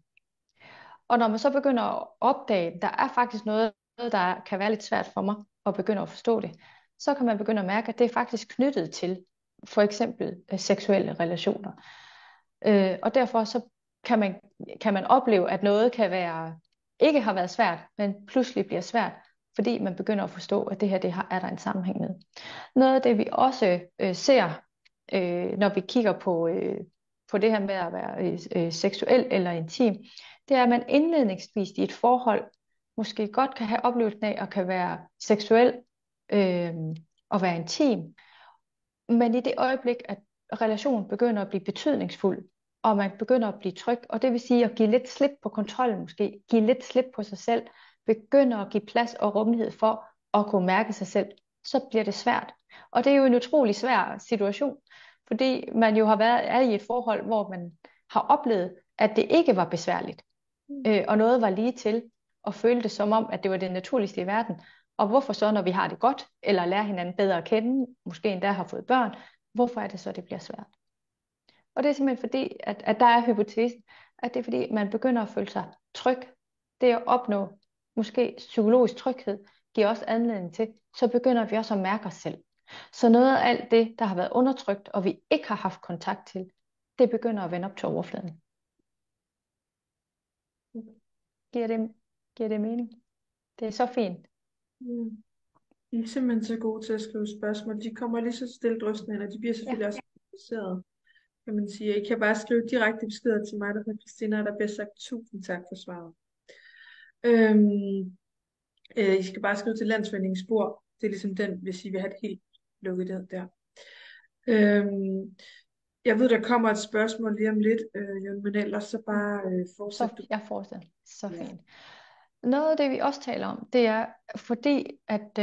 Og når man så begynder at opdage, der er faktisk noget, der kan være lidt svært for mig, at begynde at forstå det, så kan man begynde at mærke, at det er faktisk knyttet til for eksempel seksuelle relationer. Og derfor så kan man opleve, at noget ikke har været svært, men pludselig bliver svært, fordi man begynder at forstå, at det her er der en sammenhæng med. Noget af det, vi også ser, når vi kigger på det her med at være seksuel eller intim, det er, at man indledningsvis i et forhold måske godt kan have oplevelsen af at kan være seksuel og være intim, men i det øjeblik, at relationen begynder at blive betydningsfuld, og man begynder at blive tryg, og det vil sige at give lidt slip på kontrollen måske, give lidt slip på sig selv, begynder at give plads og rummelighed for at kunne mærke sig selv, så bliver det svært. Og det er jo en utrolig svær situation, fordi man jo er i et forhold, hvor man har oplevet, at det ikke var besværligt, og noget var lige til, og føle det som om, at det var det naturligste i verden. Og hvorfor så, når vi har det godt, eller lærer hinanden bedre at kende, måske endda har fået børn, hvorfor er det så, det bliver svært? Og det er simpelthen fordi, at der er hypotesen, at det er fordi, man begynder at føle sig tryg. Det at opnå måske psykologisk tryghed, giver også anledning til, så begynder vi også at mærke os selv. Så noget af alt det, der har været undertrykt, og vi ikke har haft kontakt til, det begynder at vende op til overfladen. Giver det mening? Det er så fint. I er simpelthen så gode til at skrive spørgsmål. De kommer lige så stille drøstende ind, og de bliver selvfølgelig også interesseret, kan man sige. I kan bare skrive direkte beskeder til mig, der hedder Christina, og der bliver sagt 1000 tak for svaret. I skal bare skrive til Landsforeningen Spor. Det er ligesom den, hvis I vil have det helt lukket der. Jeg ved, der kommer et spørgsmål lige om lidt, men ellers så bare fortsæt du. Jeg fortsætter. Så fint. Noget af det, vi også taler om, det er fordi, at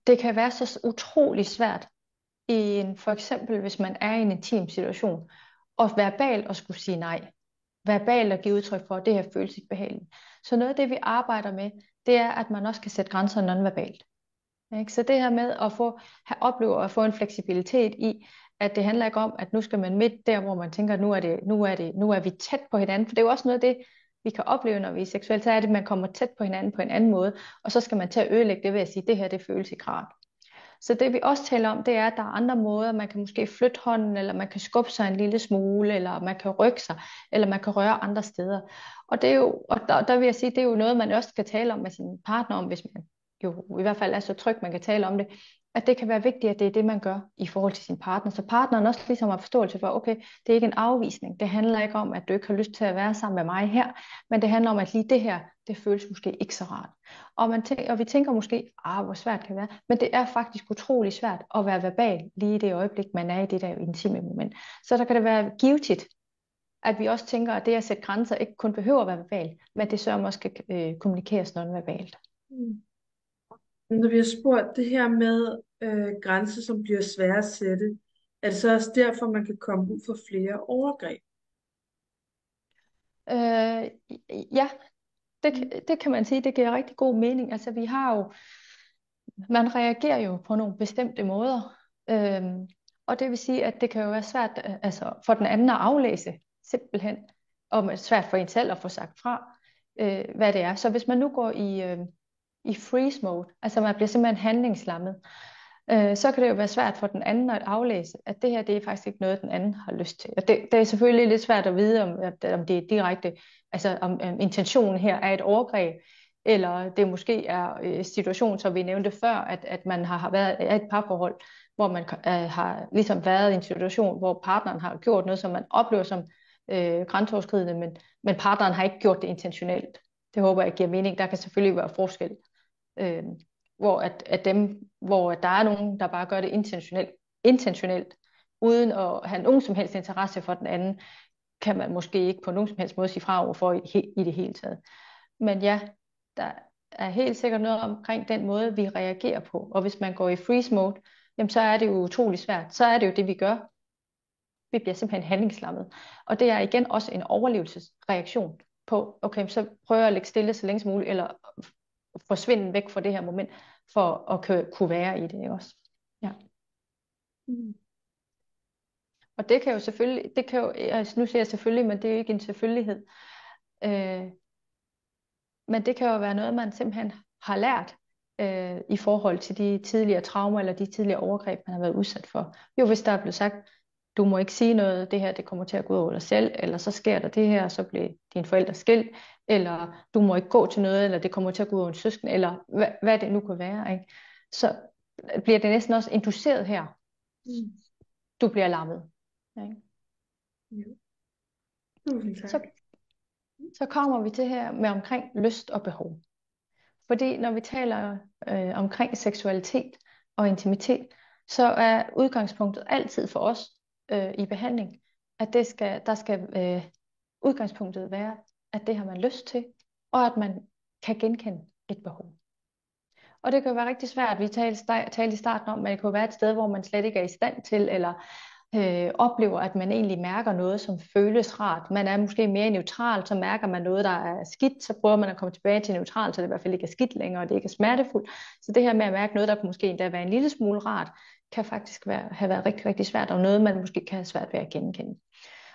det kan være så utrolig svært, for eksempel hvis man er i en intim situation, og verbalt at skulle sige nej. Verbalt at give udtryk for, at det her føles ikke behageligt. Så noget af det, vi arbejder med, det er, at man også kan sætte grænser nonverbalt. Ikke? Så det her med at opleve at få en fleksibilitet i, at det handler ikke om, at nu skal man midt der, hvor man tænker, at nu er vi tæt på hinanden. For det er jo også noget af det, vi kan opleve, når vi er seksuelle, så er det, at man kommer tæt på hinanden på en anden måde, og så skal man til at ødelægge det ved at sige, at det her, det føles ikke rart. Så det vi også taler om, det er, at der er andre måder. Man kan måske flytte hånden, eller man kan skubbe sig en lille smule, eller man kan rykke sig, eller man kan røre andre steder. Og det er jo, der vil jeg sige, det er jo noget, man også skal tale om med sin partner om, hvis man jo i hvert fald er så tryg, man kan tale om det, at det kan være vigtigt, at det er det, man gør i forhold til sin partner. Så partneren også ligesom har forståelse for, okay, det er ikke en afvisning. Det handler ikke om, at du ikke har lyst til at være sammen med mig her, men det handler om, at lige det her, det føles måske ikke så rart. Og vi tænker måske, hvor svært kan det være, men det er faktisk utrolig svært at være verbal lige i det øjeblik, man er i det der intime moment. Så der kan det være givetigt, at vi også tænker, at det at sætte grænser ikke kun behøver at være verbalt, men det så måske kommunikeres nonverbalt. Når vi har spurgt det her med grænser, som bliver svære at sætte, er det så også derfor, man kan komme ud for flere overgreb? Ja, det kan man sige, det giver rigtig god mening. Altså man reagerer jo på nogle bestemte måder, og det vil sige, at det kan jo være svært for den anden at aflæse, simpelthen, og svært for en selv at få sagt fra, hvad det er. Så hvis man nu går i freeze mode, altså man bliver simpelthen handlingslammet, så kan det jo være svært for den anden at aflæse, at det her, det er faktisk ikke noget, den anden har lyst til. Og det er selvfølgelig lidt svært at vide, om det er direkte, altså om intentionen her er et overgreb, eller det måske er situation, som vi nævnte før, at man har været i et parforhold, hvor man har ligesom været i en situation, hvor partneren har gjort noget, som man oplever som grænseoverskridende, men partneren har ikke gjort det intentionelt. Det håber jeg giver mening. Der kan selvfølgelig være forskel. Øh, hvor der er nogen, der bare gør det intentionelt, uden at have nogen som helst interesse for den anden, kan man måske ikke på nogen som helst måde sige fra overfor i det hele taget. Men ja, der er helt sikkert noget omkring den måde, vi reagerer på. Og hvis man går i freeze mode, jamen, så er det jo utrolig svært. Så er det jo det, vi gør. Vi bliver simpelthen handlingslammet. Og det er igen også en overlevelsesreaktion på, okay, så prøver jeg at ligge stille så længe som muligt, eller forsvinde væk fra det her moment, for at kunne være i det, ikke også? Ja. Og det kan jo selvfølgelig, altså nu siger jeg selvfølgelig, men det er jo ikke en selvfølgelighed. Men det kan jo være noget, man simpelthen har lært i forhold til de tidligere traumer, eller de tidligere overgreb, man har været udsat for. Jo, hvis der er blevet sagt, du må ikke sige noget, det her det kommer til at gå ud over dig selv, eller så sker der det her, og så bliver dine forældre skilt, eller du må ikke gå til noget, eller det kommer til at gå ud over en søsken, eller hvad det nu kan være. Ikke? Så bliver det næsten også induceret her. Du bliver lammet. Ikke? Jo. Tusind tak. Så kommer vi til her med omkring lyst og behov. Fordi når vi taler omkring seksualitet og intimitet, så er udgangspunktet altid for os i behandling, at udgangspunktet være, at det har man lyst til, og at man kan genkende et behov. Og det kan være rigtig svært. Vi talte i starten om, at det kan være et sted, hvor man slet ikke er i stand til, eller oplever, at man egentlig mærker noget, som føles rart. Man er måske mere neutral, så mærker man noget, der er skidt, så prøver man at komme tilbage til neutral, så det i hvert fald ikke er skidt længere, og det ikke er smertefuldt. Så det her med at mærke noget, der måske endda være en lille smule rart, kan faktisk have været rigtig, rigtig svært, og noget, man måske kan have svært ved at genkende.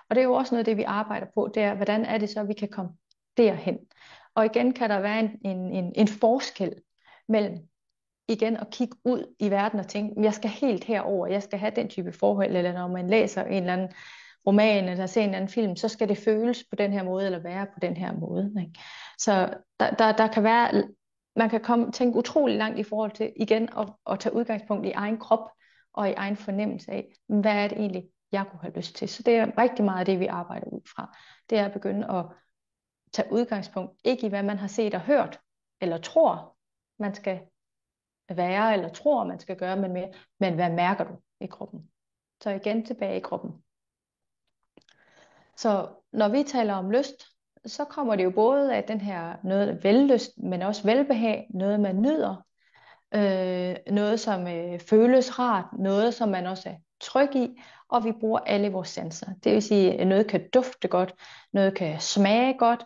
Og det er jo også noget af det, vi arbejder på, det er, hvordan er det så, vi kan komme derhen. Og igen kan der være en forskel mellem igen at kigge ud i verden og tænke, jeg skal helt herover, jeg skal have den type forhold, eller når man læser en eller anden roman, eller ser en eller anden film, så skal det føles på den her måde, eller være på den her måde. Ikke? Så der kan være, man kan tænke utrolig langt i forhold til, igen, at tage udgangspunkt i egen krop, og i egen fornemmelse af, hvad er det egentlig, jeg kunne have lyst til. Så det er rigtig meget af det, vi arbejder ud fra. Det er at begynde at tage udgangspunkt, ikke i hvad man har set og hørt, eller tror, man skal være, eller tror, man skal gøre, men hvad mærker du i kroppen? Så igen tilbage i kroppen. Så når vi taler om lyst, så kommer det jo både af den her noget vellyst, men også velbehag, noget man nyder, noget som føles rart, noget som man også er tryg i, og vi bruger alle vores sanser. Det vil sige, at noget kan dufte godt, noget kan smage godt,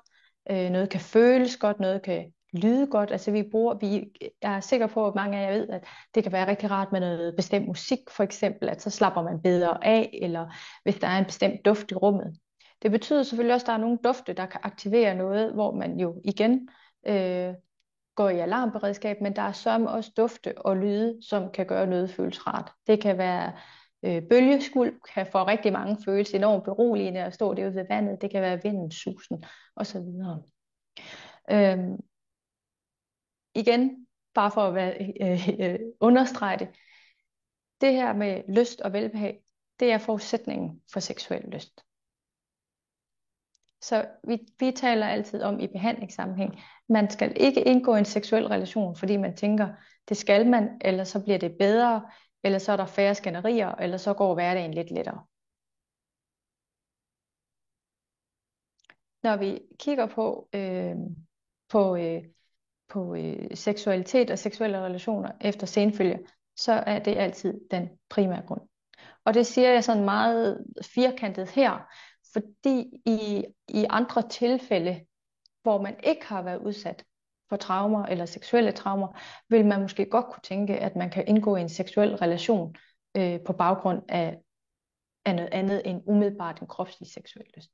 noget kan føles godt, noget kan lyde godt. Altså jeg er sikker på, at mange af jer ved, at det kan være rigtig rart med noget bestemt musik, for eksempel, at så slapper man bedre af, eller hvis der er en bestemt duft i rummet. Det betyder selvfølgelig også, at der er nogle dufte, der kan aktivere noget, hvor man jo igen går i alarmberedskab, men der er som også dufte og lyde, som kan gøre noget føles rart. Det kan være bølgeskuld, kan få rigtig mange føles enormt beroligende at stå derude ved vandet. Det kan være vindens susen osv. Igen, bare for at understrege det. Det her med lyst og velbehag, det er forudsætningen for seksuel lyst. Så vi taler altid om i behandlingssammenhæng, man skal ikke indgå i en seksuel relation, fordi man tænker, det skal man, eller så bliver det bedre, eller så er der færre skænderier, eller så går hverdagen lidt lettere. Når vi kigger på seksualitet og seksuelle relationer efter senfølge, så er det altid den primære grund. Og det siger jeg sådan meget firkantet her, fordi i andre tilfælde, hvor man ikke har været udsat for traumer eller seksuelle traumer, vil man måske godt kunne tænke, at man kan indgå i en seksuel relation på baggrund af noget andet end umiddelbart en kropslig seksuel lyst.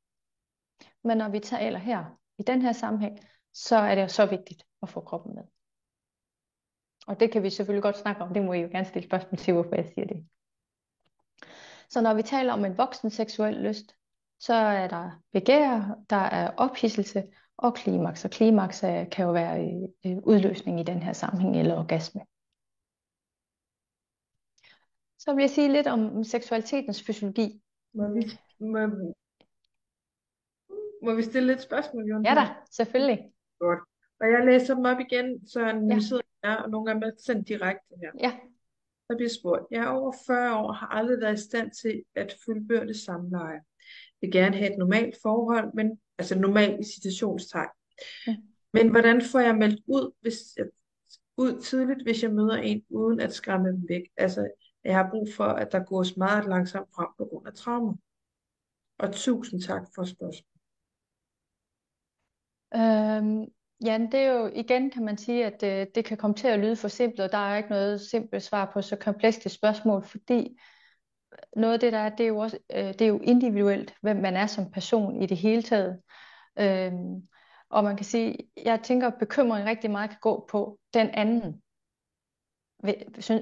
Men når vi taler her, i den her sammenhæng, så er det så vigtigt at få kroppen med. Og det kan vi selvfølgelig godt snakke om. Det må I jo gerne stille spørgsmål til, hvorfor jeg siger det. Så når vi taler om en voksen seksuel lyst, så er der begær, der er ophidselse og klimaks. Og klimaks kan jo være udløsning i den her sammenhæng eller orgasme. Så vil jeg sige lidt om seksualitetens fysiologi. Må vi stille lidt spørgsmål, Jon? Ja da, selvfølgelig. Godt. Og jeg læser dem op igen, så anonymiseret Ja. er, og nogle gange er sendt direkte her. Ja. Der bliver spurgt, jeg er over 40 år og har aldrig været i stand til at fuldbyrde samleje. Vil gerne have et normalt forhold, men altså normalt i citationstegn. Mm. Men hvordan får jeg meldt ud tidligt, hvis jeg møder en, uden at skræmme dem væk? Altså, jeg har brug for, at der gås meget langsomt frem på grund af traumer. Og tusind tak for spørgsmålet. Ja, det er jo igen, kan man sige, at det kan komme til at lyde for simpelt, og der er ikke noget simpelt svar på så komplekse spørgsmål, fordi noget af det der er, det er jo også det er jo individuelt, hvem man er som person i det hele taget. Og man kan sige, jeg tænker, at bekymring rigtig meget kan gå på den anden.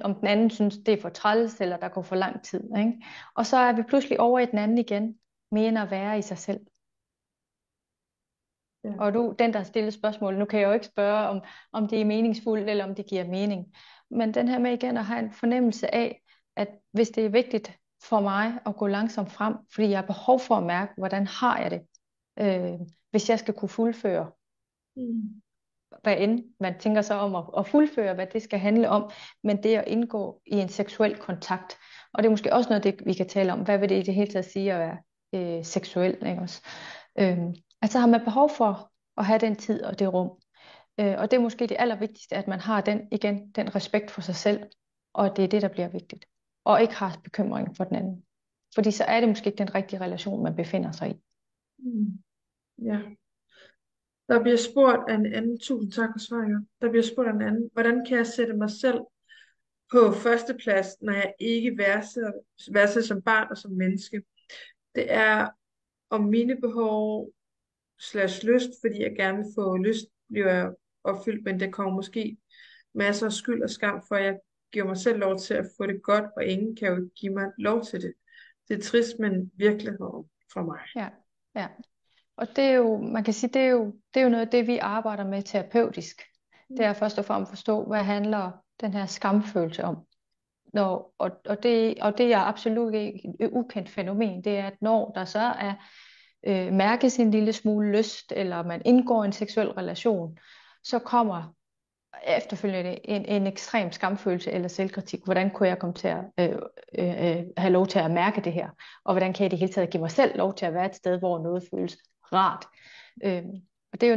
Om den anden synes, det er for træls, eller der går for lang tid. Ikke? Og så er vi pludselig over i den anden igen, mere end at være i sig selv. Ja. Og den, der har stillet spørgsmål, nu kan jeg jo ikke spørge, om det er meningsfuldt, eller om det giver mening. Men den her med igen at have en fornemmelse af, at hvis det er vigtigt for mig at gå langsomt frem, fordi jeg har behov for at mærke, hvordan har jeg det, hvis jeg skal kunne fuldføre, hvad end man tænker sig om at fuldføre, hvad det skal handle om, men det at indgå i en seksuel kontakt. Og det er måske også noget, det vi kan tale om. Hvad vil det i det hele taget sige at være seksuel? Ikke også? Altså har man behov for at have den tid og det rum. Og det er måske det allervigtigste, at man har den respekt for sig selv, og det er det, der bliver vigtigt. Og ikke har bekymring for den anden. Fordi så er det måske ikke den rigtige relation, man befinder sig i. Ja. Der bliver spurgt af en anden, tusind tak for svaret. Der bliver spurgt af en anden, hvordan kan jeg sætte mig selv på førsteplads, når jeg ikke værdsætter som barn og som menneske? Det er om mine behov / lyst, fordi jeg gerne vil få lyst, bliver opfyldt, men det kommer måske masser af skyld og skam, for jeg giver mig selv lov til at få det godt, og ingen kan jo give mig lov til det. Det er trist, men virkeligheden for mig. Ja, ja. Og det er jo, man kan sige, det er jo noget af det, vi arbejder med terapeutisk. Det er først og fremmest at forstå, hvad handler den her skamfølelse om. Det er absolut ikke et ukendt fænomen. Det er, at når der så er mærkes en lille smule lyst, eller man indgår en seksuel relation, så kommer efterfølgende en ekstrem skamfølelse eller selvkritik. Hvordan kunne jeg komme til at have lov til at mærke det her? Og hvordan kan jeg i det hele taget give mig selv lov til at være et sted, hvor noget føles rart? Og det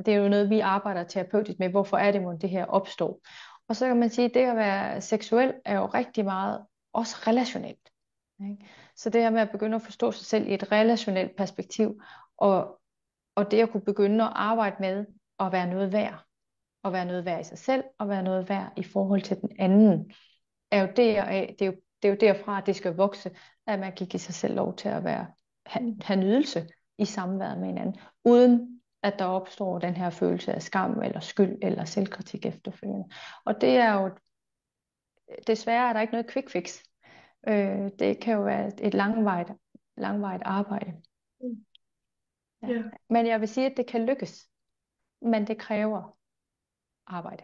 er jo noget, vi arbejder terapeutisk med. Hvorfor er det, at det her opstår? Og så kan man sige, at det at være seksuel er jo rigtig meget også relationelt. Ikke? Så det her med at begynde at forstå sig selv i et relationelt perspektiv, og det at kunne begynde at arbejde med at være noget værd, og være noget værd i sig selv, og være noget værd i forhold til den anden, er jo det er jo derfra, at det skal vokse, at man kan give sig selv lov til at have nydelse i samværet med hinanden, uden at der opstår den her følelse af skam, eller skyld, eller selvkritik efterfølgende. Og det er jo, desværre er der ikke noget quick fix. Det kan jo være et langvarigt arbejde. Ja. Yeah. Men jeg vil sige, at det kan lykkes, men det kræver arbejde.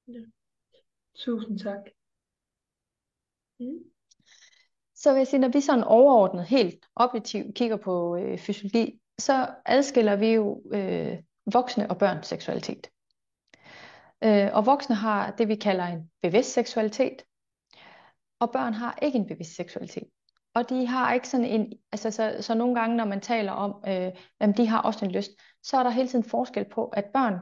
Ja. Tusind tak. Så vil jeg sige, når vi sådan overordnet, helt objektivt kigger på fysiologi, så adskiller vi jo voksne og børns seksualitet. Og voksne har det, vi kalder en bevidst seksualitet, og børn har ikke en bevidst seksualitet. Og de har ikke sådan en, altså så nogle gange, når man taler om, at de har også en lyst, så er der hele tiden forskel på, at børn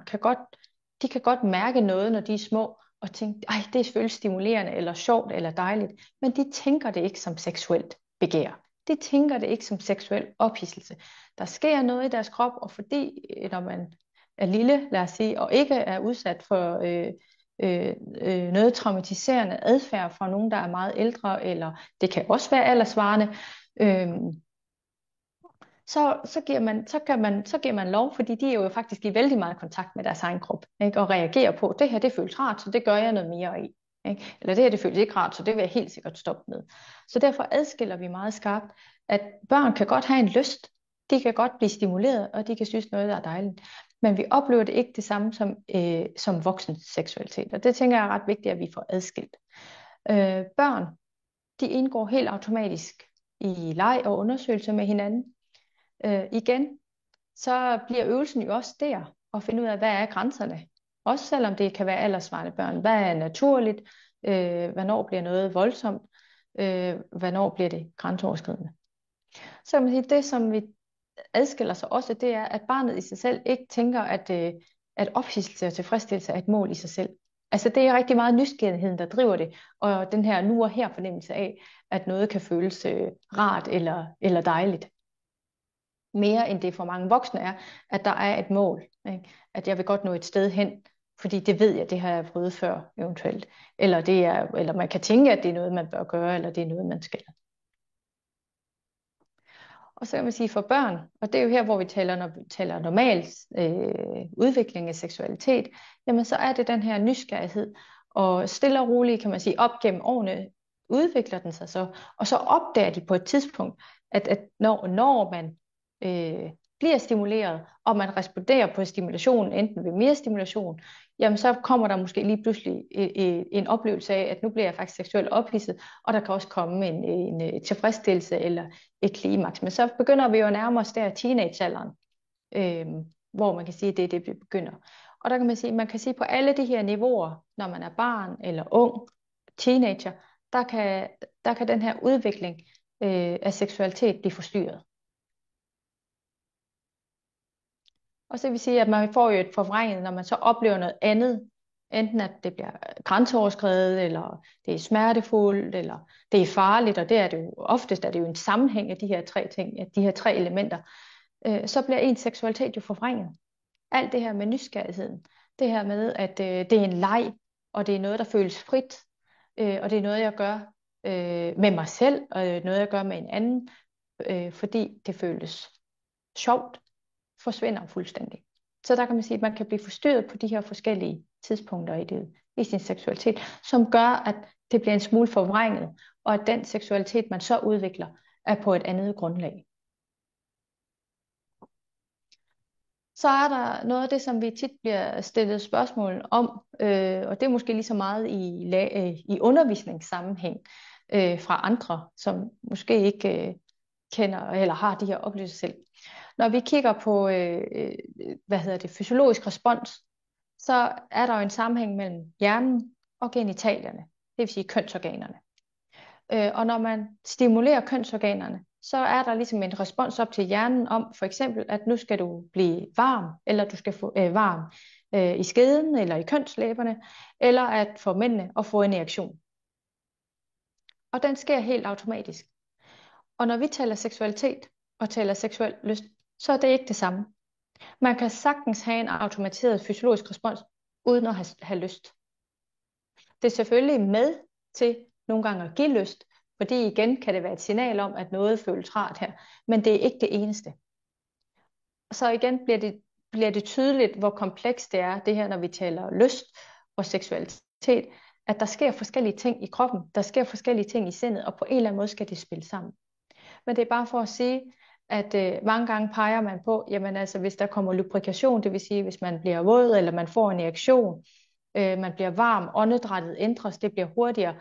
kan godt mærke noget, når de er små, og tænke, ej, det er selvfølgelig stimulerende, eller sjovt, eller dejligt, men de tænker det ikke som seksuelt begær. De tænker det ikke som seksuel ophidselse. Der sker noget i deres krop, og fordi, når man er lille, lad os sige, og ikke er udsat for noget traumatiserende adfærd fra nogen, der er meget ældre, eller det kan også være aldersvarende, så giver man lov, fordi de er jo faktisk i vældig meget kontakt med deres egen krop, ikke? Og reagerer på, det her det føles rart, så det gør jeg noget mere i. Ikke? Eller det her det føles ikke rart, så det vil jeg helt sikkert stoppe med. Så derfor adskiller vi meget skarpt, at børn kan godt have en lyst, de kan godt blive stimuleret, og de kan synes noget, der er dejligt. Men vi oplever det ikke det samme som voksen seksualitet, og det tænker jeg er ret vigtigt, at vi får adskilt. Børn, de indgår helt automatisk i leg og undersøgelser med hinanden. Igen, så bliver øvelsen jo også der, at finde ud af, hvad er grænserne. Også selvom det kan være alderssvarende børn. Hvad er naturligt? Hvornår bliver noget voldsomt? Hvornår bliver det grænseoverskridende? Så kan man sige, det som vi adskiller sig også, det er, at barnet i sig selv ikke tænker, at ophidselse og tilfredsstillelse er et mål i sig selv. Altså det er rigtig meget nysgerrigheden, der driver det, og den her nu og her fornemmelse af, at noget kan føles rart eller dejligt. Mere end det for mange voksne er, at der er et mål. Ikke? At jeg vil godt nå et sted hen, fordi det ved jeg, det har jeg prøvet før eventuelt. Eller man kan tænke, at det er noget, man bør gøre, eller det er noget, man skal. Og så kan man sige for børn, og det er jo her, hvor når vi taler normal udvikling af seksualitet, jamen så er det den her nysgerrighed, og stille og roligt, kan man sige, op gennem årene udvikler den sig så, og så opdager de på et tidspunkt, at når man bliver stimuleret, og man responderer på stimulationen, enten ved mere stimulation, jamen så kommer der måske lige pludselig en oplevelse af, at nu bliver jeg faktisk seksuelt ophidset, og der kan også komme en tilfredsstillelse eller et klimaks. Men så begynder vi jo at nærme os der teenagealderen, hvor man kan sige, at det er det, vi begynder. Og der kan man sige, på alle de her niveauer, når man er barn eller ung, teenager, der kan den her udvikling af seksualitet blive forstyrret. Og så vil sige, at man får jo et forvrænget, når man så oplever noget andet, enten at det bliver grænseoverskredet, eller det er smertefuldt, eller det er farligt, og det er det jo oftest, er det jo en sammenhæng af de her tre ting, af de her tre elementer, så bliver ens seksualitet jo forvrænget. Alt det her med nysgerrigheden, det her med, at det er en leg, og det er noget, der føles frit, og det er noget, jeg gør med mig selv, og noget, jeg gør med en anden, fordi det føles sjovt, forsvinder fuldstændig. Så der kan man sige, at man kan blive forstyrret på de her forskellige tidspunkter i sin seksualitet, som gør, at det bliver en smule forvrænget, og at den seksualitet, man så udvikler, er på et andet grundlag. Så er der noget af det, som vi tit bliver stillet spørgsmål om, og det er måske lige så meget i undervisningssammenhæng fra andre, som måske ikke kender eller har de her oplevelser selv. Når vi kigger på fysiologisk respons, så er der jo en sammenhæng mellem hjernen og genitalierne, det vil sige kønsorganerne. Og når man stimulerer kønsorganerne, så er der ligesom en respons op til hjernen om for eksempel, at nu skal du blive varm, eller du skal få varm i skeden eller i kønslæberne, eller at for mændene at få en erektion. Og den sker helt automatisk. Og når vi taler seksualitet og taler seksuel lyst, så er det ikke det samme. Man kan sagtens have en automatiseret fysiologisk respons, uden at have lyst. Det er selvfølgelig med til nogle gange at give lyst, fordi igen kan det være et signal om, at noget føles rart her, men det er ikke det eneste. Så igen bliver det tydeligt, hvor komplekst det her, når vi taler lyst og seksualitet, at der sker forskellige ting i kroppen, der sker forskellige ting i sindet, og på en eller anden måde skal det spille sammen. Men det er bare for at sige, at mange gange peger man på, jamen altså hvis der kommer lubrikation, det vil sige hvis man bliver våd, eller man får en erektion, man bliver varm, åndedrættet ændres, det bliver hurtigere,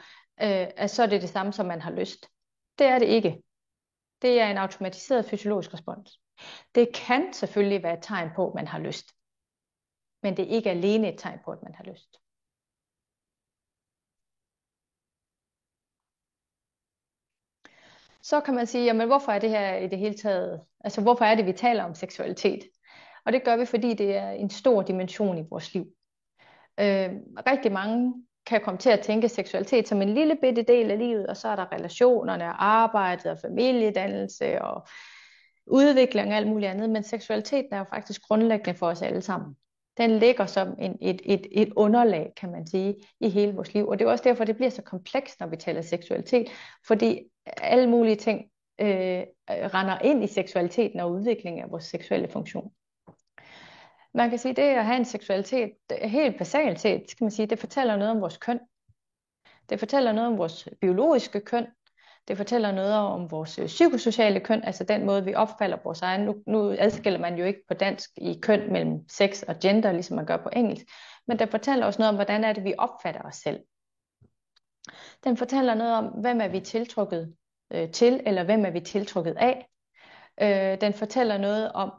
så er det det samme som man har lyst. Det er det ikke. Det er en automatiseret fysiologisk respons. Det kan selvfølgelig være et tegn på, at man har lyst, men det er ikke alene et tegn på, at man har lyst. Så kan man sige, jamen hvorfor er det her i det hele taget, altså hvorfor er det, vi taler om seksualitet? Og det gør vi, fordi det er en stor dimension i vores liv. Rigtig mange kan komme til at tænke seksualitet som en lille bitte del af livet, og så er der relationerne, arbejdet og familiedannelse og udvikling og alt muligt andet, men seksualiteten er jo faktisk grundlæggende for os alle sammen. Den ligger som et underlag, kan man sige, i hele vores liv. Og det er også derfor, det bliver så komplekst, når vi taler seksualitet. Fordi alle mulige ting render ind i seksualiteten og udviklingen af vores seksuelle funktion. Man kan sige, at det at have en seksualitet, helt basalt set, skal man sige, det fortæller noget om vores køn. Det fortæller noget om vores biologiske køn. Det fortæller noget om vores psykosociale køn, altså den måde, vi opfatter vores egen. Nu adskiller man jo ikke på dansk i køn mellem sex og gender, ligesom man gør på engelsk. Men det fortæller også noget om, hvordan er det, vi opfatter os selv. Den fortæller noget om, hvem er vi tiltrukket til, eller hvem er vi tiltrukket af. Den fortæller noget om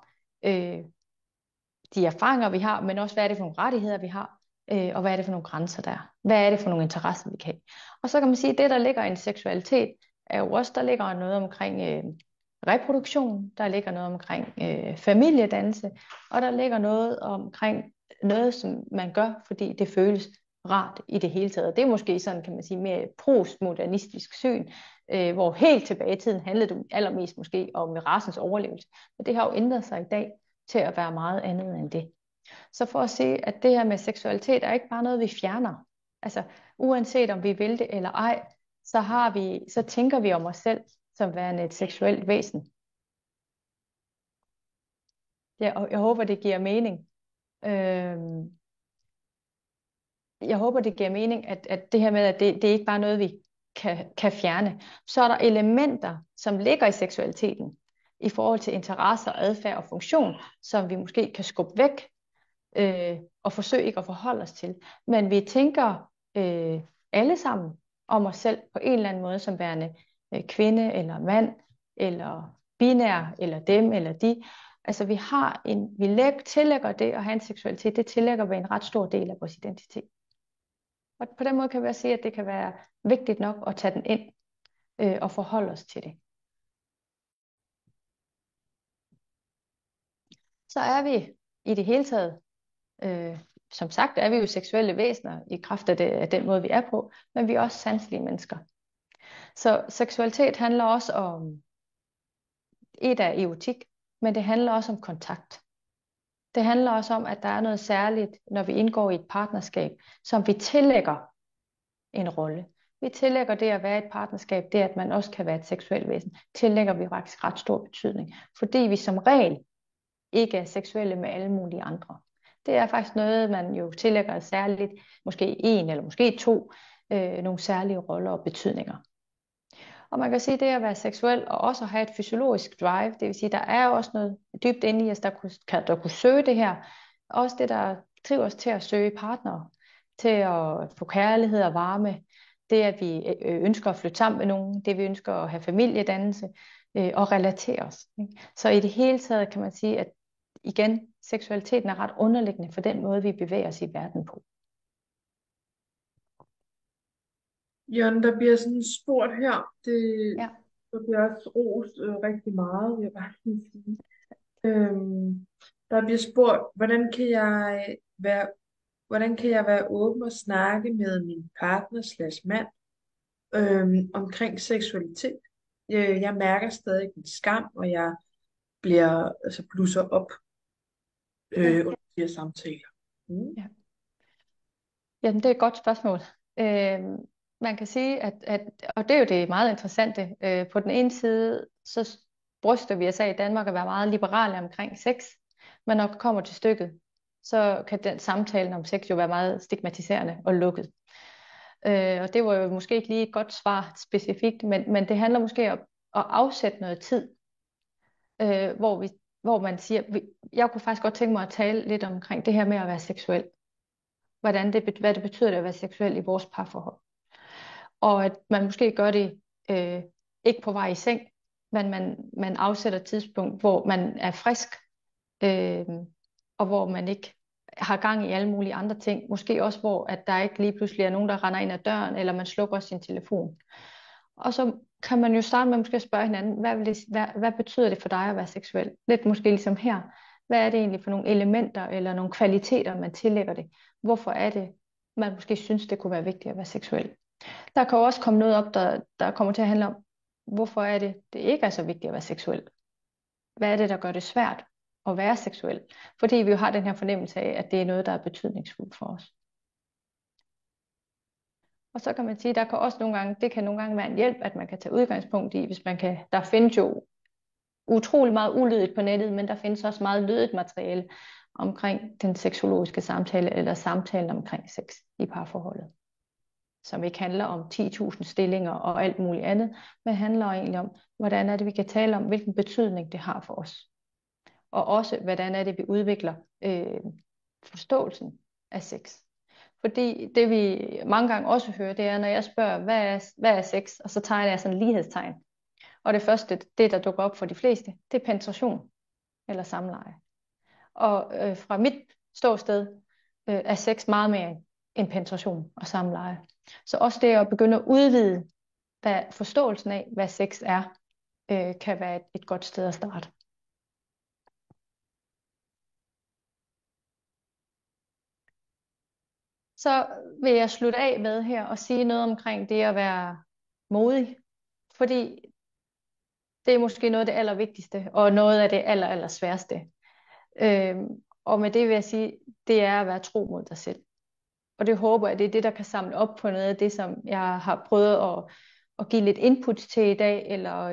de erfaringer, vi har, men også, hvad er det for nogle rettigheder, vi har, og hvad er det for nogle grænser, der er. Hvad er det for nogle interesser, vi kan have. Og så kan man sige, at det, der ligger i en seksualitet, er jo også, der ligger noget omkring reproduktion, der ligger noget omkring familiedannelse, og der ligger noget omkring noget, som man gør, fordi det føles rart i det hele taget. Det er måske sådan, kan man sige, mere postmodernistisk syn, hvor helt tilbage i tiden handlede det allermest måske om racens overlevelse. Men det har jo ændret sig i dag til at være meget andet end det. Så for at se, at det her med seksualitet er ikke bare noget, vi fjerner. Altså uanset om vi vil det eller ej, så tænker vi om os selv som værende et seksuelt væsen. Ja, og jeg håber, det giver mening. Jeg håber, det giver mening, at det her med, at det er ikke bare noget, vi kan fjerne. Så er der elementer, som ligger i seksualiteten, i forhold til interesser, adfærd og funktion, som vi måske kan skubbe væk, og forsøge ikke at forholde os til. Men vi tænker alle sammen om os selv på en eller anden måde, som værende kvinde eller mand, eller binær, eller dem, eller de. Altså vi tillægger det at have en seksualitet, det tillægger vi en ret stor del af vores identitet. Og på den måde kan vi også sige, at det kan være vigtigt nok at tage den ind og forholde os til det. Så er vi i det hele taget, som sagt, er vi jo seksuelle væsener i kraft af den måde, vi er på, men vi er også sanselige mennesker. Så seksualitet handler også om et af erotik, men det handler også om kontakt. Det handler også om, at der er noget særligt, når vi indgår i et partnerskab, som vi tillægger en rolle. Vi tillægger det at være et partnerskab, det at man også kan være et seksuelt væsen, tillægger vi faktisk ret stor betydning, fordi vi som regel ikke er seksuelle med alle mulige andre. Det er faktisk noget, man jo tillægger særligt, måske en eller måske to, nogle særlige roller og betydninger. Og man kan sige, det at være seksuel og også have et fysiologisk drive, det vil sige, der er også noget dybt inde i os, der kunne søge det her. Også det, der driver os til at søge partnere, til at få kærlighed og varme, det at vi ønsker at flytte sammen med nogen, det vi ønsker at have familiedannelse og relatere os. Så i det hele taget kan man sige, at igen, seksualiteten er ret underliggende for den måde, vi bevæger os i verden på. Jørgen, der bliver sådan spurgt her, Ja. der bliver også rost rigtig meget, vil jeg bare lige sige. Der bliver spurgt, hvordan kan jeg være åben og snakke med min partner / mand omkring seksualitet. Jeg mærker stadig en skam, og jeg blusser op under de her samtaler. Ja. Jamen, det er et godt spørgsmål. Man kan sige, og det er jo det meget interessante, på den ene side, så bryster vi os af i Danmark at være meget liberale omkring sex, men når det kommer til stykket, så kan den samtale om sex jo være meget stigmatiserende og lukket. Og det var jo måske ikke lige et godt svar specifikt, men det handler måske om at afsætte noget tid, hvor man siger, jeg kunne faktisk godt tænke mig at tale lidt omkring det her med at være seksuel. Hvad det betyder at være seksuel i vores parforhold. Og at man måske gør det ikke på vej i seng, men man afsætter et tidspunkt, hvor man er frisk, og hvor man ikke har gang i alle mulige andre ting. Måske også, hvor at der ikke lige pludselig er nogen, der render ind ad døren, eller man slukker sin telefon. Og så kan man jo starte med måske at spørge hinanden, hvad betyder det for dig at være seksuel? Lidt måske ligesom her. Hvad er det egentlig for nogle elementer eller nogle kvaliteter, man tillægger det? Hvorfor er det, man måske synes, det kunne være vigtigt at være seksuel? Der kan jo også komme noget op, der kommer til at handle om, hvorfor er det ikke er så vigtigt at være seksuel? Hvad er det, der gør det svært at være seksuel? Fordi vi jo har den her fornemmelse af, at det er noget, der er betydningsfuldt for os. Og så kan man sige, der kan også nogle gange, det kan nogle gange være en hjælp, at man kan tage udgangspunkt i, hvis man kan, der findes jo utrolig meget ulydigt på nettet, men der findes også meget lydigt materiale omkring den seksologiske samtale, eller samtalen omkring sex i parforholdet, som ikke handler om 10.000 stillinger og alt muligt andet, men handler egentlig om, hvordan er det, vi kan tale om, hvilken betydning det har for os. Og også, hvordan er det, vi udvikler forståelsen af sex. Fordi det vi mange gange også hører, det er, når jeg spørger, hvad er sex? Og så tegner jeg sådan en lighedstegn. Og det første, det der dukker op for de fleste, det er penetration eller samleje. Og fra mit ståsted er sex meget mere end penetration og samleje. Så også det at begynde at udvide hvad forståelsen af, hvad sex er, kan være et godt sted at starte. Så vil jeg slutte af med her og sige noget omkring det at være modig. Fordi det er måske noget af det allervigtigste, og noget af det allersværeste. Og med det vil jeg sige, det er at være tro mod dig selv. Og det håber jeg, det er det, der kan samle op på noget af det, som jeg har prøvet at give lidt input til i dag, eller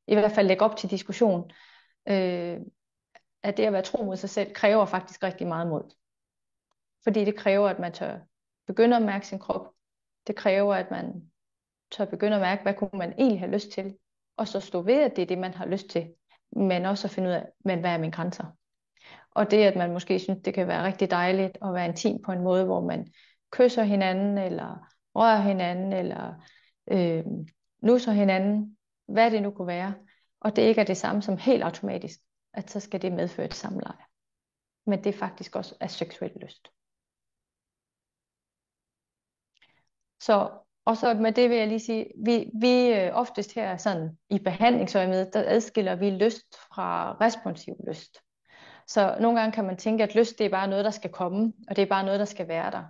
i hvert fald lægge op til diskussion. At det at være tro mod sig selv, kræver faktisk rigtig meget mod. Fordi det kræver, at man tør begynde at mærke sin krop. Det kræver, at man tør begynde at mærke, hvad kunne man egentlig have lyst til. Og så stå ved, at det er det, man har lyst til. Men også at finde ud af, hvad er mine grænser. Og det, at man måske synes, det kan være rigtig dejligt at være intim på en måde, hvor man kysser hinanden, eller rører hinanden, eller nusser hinanden, hvad det nu kunne være. Og det ikke er det samme som helt automatisk, at så skal det medføre et samleje. Men det er faktisk også af seksuel lyst. Og så med det vil jeg lige sige, vi oftest her sådan i behandlingsøjemed, der adskiller vi lyst fra responsiv lyst. Så nogle gange kan man tænke, at lyst det er bare noget, der skal komme, og det er bare noget, der skal være der.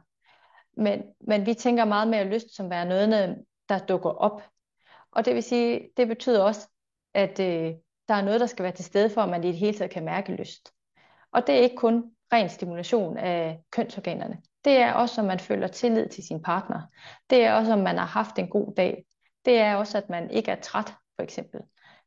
Men vi tænker meget mere lyst som være noget, der dukker op. Og det vil sige, det betyder også, at der er noget, der skal være til stede for, at man i det hele taget kan mærke lyst. Og det er ikke kun ren stimulation af kønsorganerne. Det er også, om man føler tillid til sin partner. Det er også, om man har haft en god dag. Det er også, at man ikke er træt, for eksempel.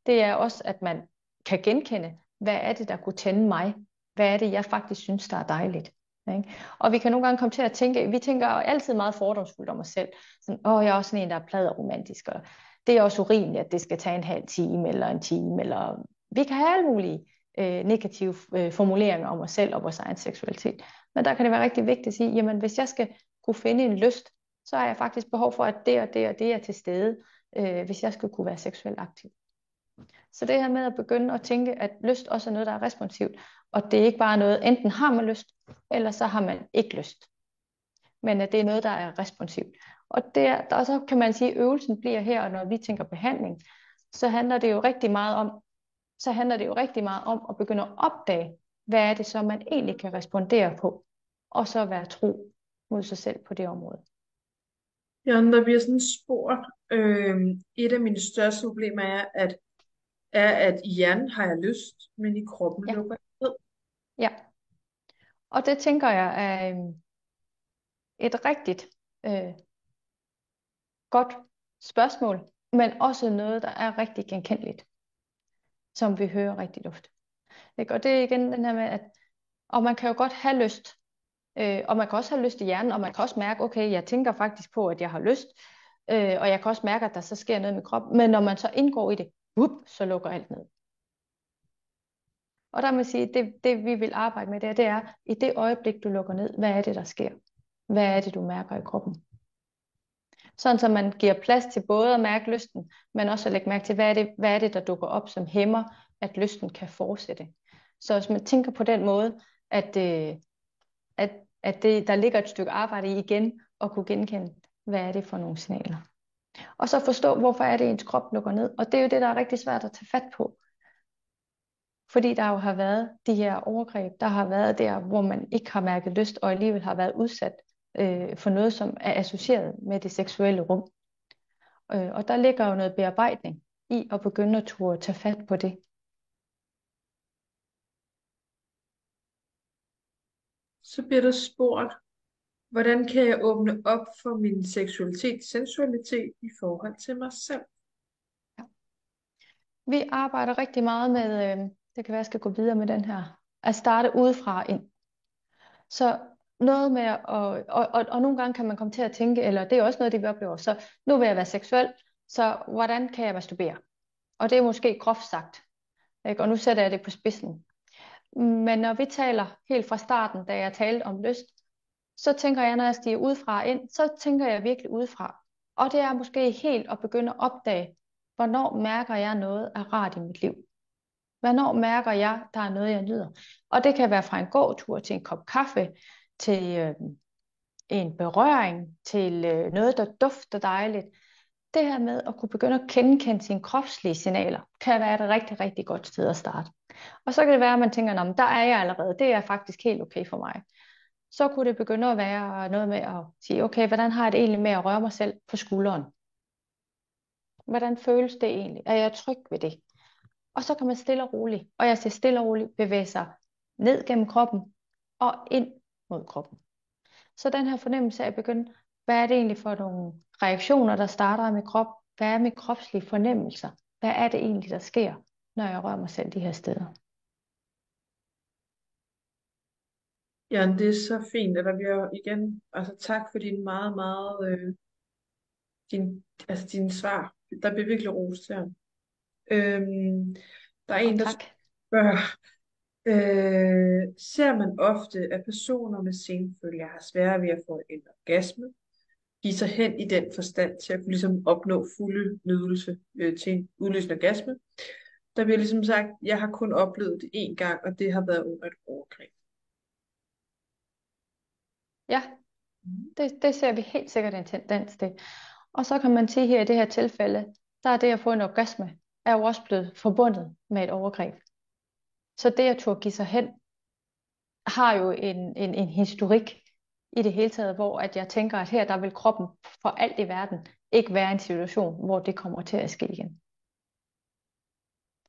Det er også, at man kan genkende, hvad er det, der kunne tænde mig? Hvad er det, jeg faktisk synes, der er dejligt? Ikke? Og vi kan nogle gange komme til at tænke, vi tænker altid meget fordomsfuldt om os selv. Sådan, jeg er også sådan en, der er pladeromantisk, og det er også urimeligt, at det skal tage en halv time eller en time, eller vi kan have alle mulige negative formuleringer om os selv og vores egen seksualitet. Men der kan det være rigtig vigtigt at sige, jamen hvis jeg skal kunne finde en lyst, så har jeg faktisk behov for, at det og det og det er til stede, hvis jeg skal kunne være seksuelt aktiv. Så det her med at begynde at tænke, at lyst også er noget, der er responsivt, og det er ikke bare noget, enten har man lyst, eller så har man ikke lyst. Men at det er noget, der er responsivt. Og så kan man sige, at øvelsen bliver her, og når vi tænker behandling, så handler det jo rigtig meget om at begynde at opdage, hvad er det så, man egentlig kan respondere på, og så være tro mod sig selv på det område. Ja, der bliver sådan spurgt, et af mine største problemer er, at i hjernen har jeg lyst, men i kroppen lukker jeg ned. Ja, og det tænker jeg er et rigtigt godt spørgsmål, men også noget, der er rigtig genkendeligt, som vi hører rigtig ofte. Og det er igen den her med, og man kan jo godt have lyst, og man kan også have lyst i hjernen, og man kan også mærke, okay, jeg tænker faktisk på, at jeg har lyst, og jeg kan også mærke, at der så sker noget med kroppen, men når man så indgår i det, så lukker alt ned. Og der må jeg sige, det vi vil arbejde med det er, i det øjeblik, du lukker ned, hvad er det, der sker? Hvad er det, du mærker i kroppen? Sådan, så man giver plads til både at mærke lysten, men også at lægge mærke til, hvad er det, der dukker op, som hæmmer, at lysten kan fortsætte. Så hvis man tænker på den måde, at der ligger et stykke arbejde i igen, og kunne genkende, hvad er det for nogle signaler. Og så forstå, hvorfor er det, ens krop lukker ned. Og det er jo det, der er rigtig svært at tage fat på. Fordi der jo har været de her overgreb, der har været der, hvor man ikke har mærket lyst, og alligevel har været udsat for noget, som er associeret med det seksuelle rum. Og der ligger jo noget bearbejdning i at begynde at turde tage fat på det. Så bliver der spurgt, Hvordan kan jeg åbne op for min seksualitet, sensualitet i forhold til mig selv? Ja. Vi arbejder rigtig meget med, det kan være, jeg skal gå videre med den her, at starte udefra og ind. Så noget med, og nogle gange kan man komme til at tænke, eller det er også noget, det vi oplever, så nu vil jeg være seksuel, så hvordan kan jeg masturbere? Og det er måske groft sagt, ikke? Og nu sætter jeg det på spidsen. Men når vi taler helt fra starten, da jeg talte om lyst, så tænker jeg, når jeg stiger udefra og ind, så tænker jeg virkelig udefra. Og det er måske helt at begynde at opdage, hvornår mærker jeg noget er rart i mit liv? Hvornår mærker jeg, der er noget, jeg nyder? Og det kan være fra en gåtur til en kop kaffe, til en berøring, til noget, der dufter dejligt. Det her med at kunne begynde at genkende sine kropslige signaler, kan være et rigtig, rigtig godt sted at starte. Og så kan det være, at man tænker, nå, men der er jeg allerede, det er faktisk helt okay for mig. Så kunne det begynde at være noget med at sige, okay, hvordan har jeg det egentlig med at røre mig selv på skulderen? Hvordan føles det egentlig? Er jeg tryg ved det? Og så kan man stille og roligt, og jeg siger stille og roligt, bevæge sig ned gennem kroppen og ind mod kroppen. Så den her fornemmelse af at begynde, hvad er det egentlig for nogle reaktioner, der starter i min krop? Hvad er mine kropslige fornemmelser? Hvad er det egentlig, der sker, når jeg rører mig selv de her steder? Jan, det er så fint, eller vi har igen, altså tak for din meget, meget, dine svar. Der bliver virkelig rost her. Der er Og en, der tak. spørger, ser man ofte, at personer med senfølger har sværere ved at få en orgasme, give sig hen i den forstand til at kunne ligesom opnå fulde nydelse til en udløsende orgasme. Der bliver ligesom sagt, jeg har kun oplevet det én gang, og det har været under et overgreb. Ja, det ser vi helt sikkert en tendens til. Og så kan man sige her i det her tilfælde, der er det at få en orgasme, er jo også blevet forbundet med et overgreb. Så det at turde give sig hen, har jo en historik i det hele taget, hvor at jeg tænker, at her der vil kroppen for alt i verden ikke være en situation, hvor det kommer til at ske igen.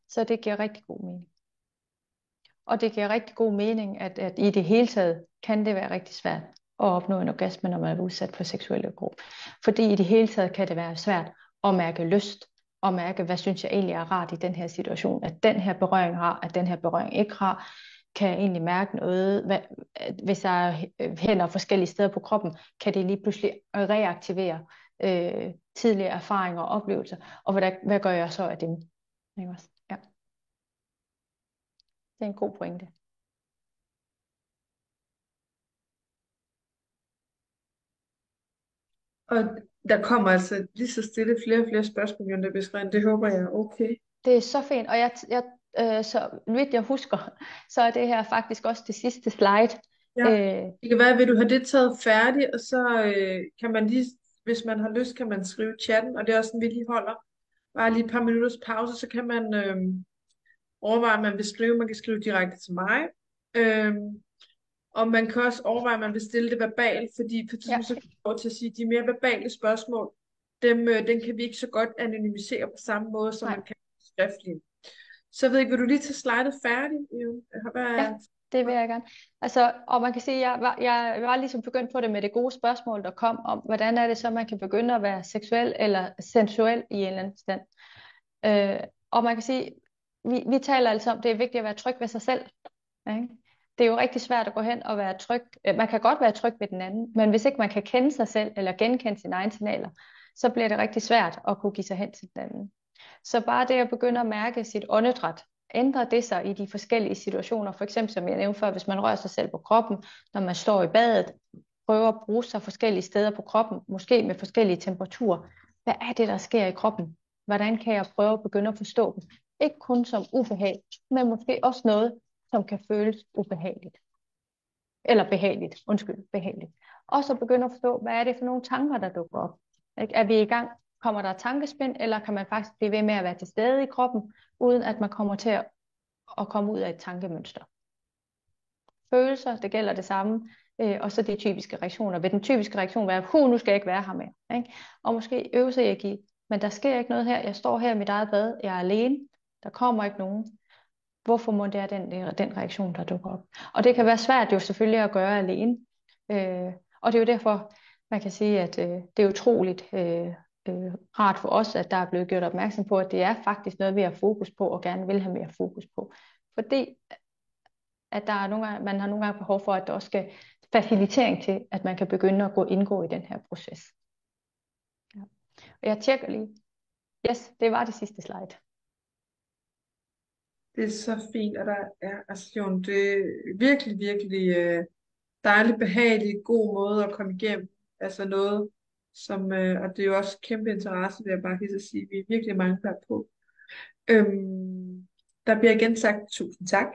Så det giver rigtig god mening. Og det giver rigtig god mening, at i det hele taget kan det være rigtig svært at opnå en orgasme, når man er udsat for seksuel overgreb. Fordi i det hele taget kan det være svært at mærke lyst, og mærke, hvad synes jeg egentlig er rart i den her situation, at den her berøring har, at den her berøring ikke har, kan jeg egentlig mærke noget, hvis jeg er hænder forskellige steder på kroppen, kan det lige pludselig reaktivere tidligere erfaringer og oplevelser, og hvad gør jeg så af dem? Ikke også? Ja. Det er en god pointe. Og der kommer altså lige så stille flere og flere spørgsmål, Jan, der bliver skrevet. Det håber jeg er okay. Det er så fint, og så vidt jeg husker, så er det her faktisk også det sidste slide. Ja. Det kan være, vil du have det taget færdigt, og så kan man lige, hvis man har lyst, kan man skrive i chatten, og det er også sådan, vi lige holder bare lige et par minutters pause, så kan man overveje, at man vil skrive, man kan skrive direkte til mig, og man kan også overveje, at man vil stille det verbalt, fordi på tidspunkt så kan jeg til at sige, at de mere verbale spørgsmål, dem kan vi ikke så godt anonymisere på samme måde, som man kan skriftligt. Så jeg ved ikke, vil du lige tage slidet færdigt? Ja, det vil jeg gerne. Altså, og man kan sige, at jeg var ligesom begyndt på det med det gode spørgsmål, der kom om, hvordan er det så, man kan begynde at være seksuel eller sensuel i en eller anden stand. Og man kan sige, vi taler altså om, det er vigtigt at være tryg ved sig selv. Ikke? Det er jo rigtig svært at gå hen og være tryg. Man kan godt være tryg ved den anden, men hvis ikke man kan kende sig selv eller genkende sine egne signaler, så bliver det rigtig svært at kunne give sig hen til den anden. Så bare det at begynde at mærke sit åndedræt, ændrer det sig i de forskellige situationer. For eksempel, som jeg nævnte før, hvis man rører sig selv på kroppen, når man står i badet, prøver at bruge sig forskellige steder på kroppen, måske med forskellige temperaturer. Hvad er det, der sker i kroppen? Hvordan kan jeg prøve at begynde at forstå dem? Ikke kun som ubehag, men måske også noget, som kan føles ubehageligt. Eller behageligt. Behageligt. Og så begynde at forstå, hvad er det for nogle tanker, der dukker op? Ikke? Er vi i gang? Kommer der tankespind, eller kan man faktisk blive ved med at være til stede i kroppen, uden at man kommer til at komme ud af et tankemønster? Følelser, det gælder det samme, og så de typiske reaktioner. Ved den typiske reaktion være, nu skal jeg ikke være her mere. Ikke? Og måske øve sig i at give, men der sker ikke noget her, jeg står her i mit eget bad, jeg er alene, der kommer ikke nogen. Hvorfor må det være den reaktion, der dukker op? Og det kan være svært jo selvfølgelig at gøre alene. Og det er jo derfor, man kan sige, at det er utroligt rart for os, at der er blevet gjort opmærksom på, at det er faktisk noget, vi har fokus på og gerne vil have mere fokus på. Fordi at der er man har nogle gange behov for, at der også skal facilitering til, at man kan begynde at indgå i den her proces. Ja. Og jeg tjekker lige. Yes, det var det sidste slide. Det er så fint, at der er, altså Jon, det er virkelig, virkelig dejligt, behagelig, god måde at komme igennem. Altså noget, som, og det er jo også kæmpe interesse, vil jeg bare lige så sige. Vi er virkelig mange, der er på. Der bliver igen sagt tusind tak.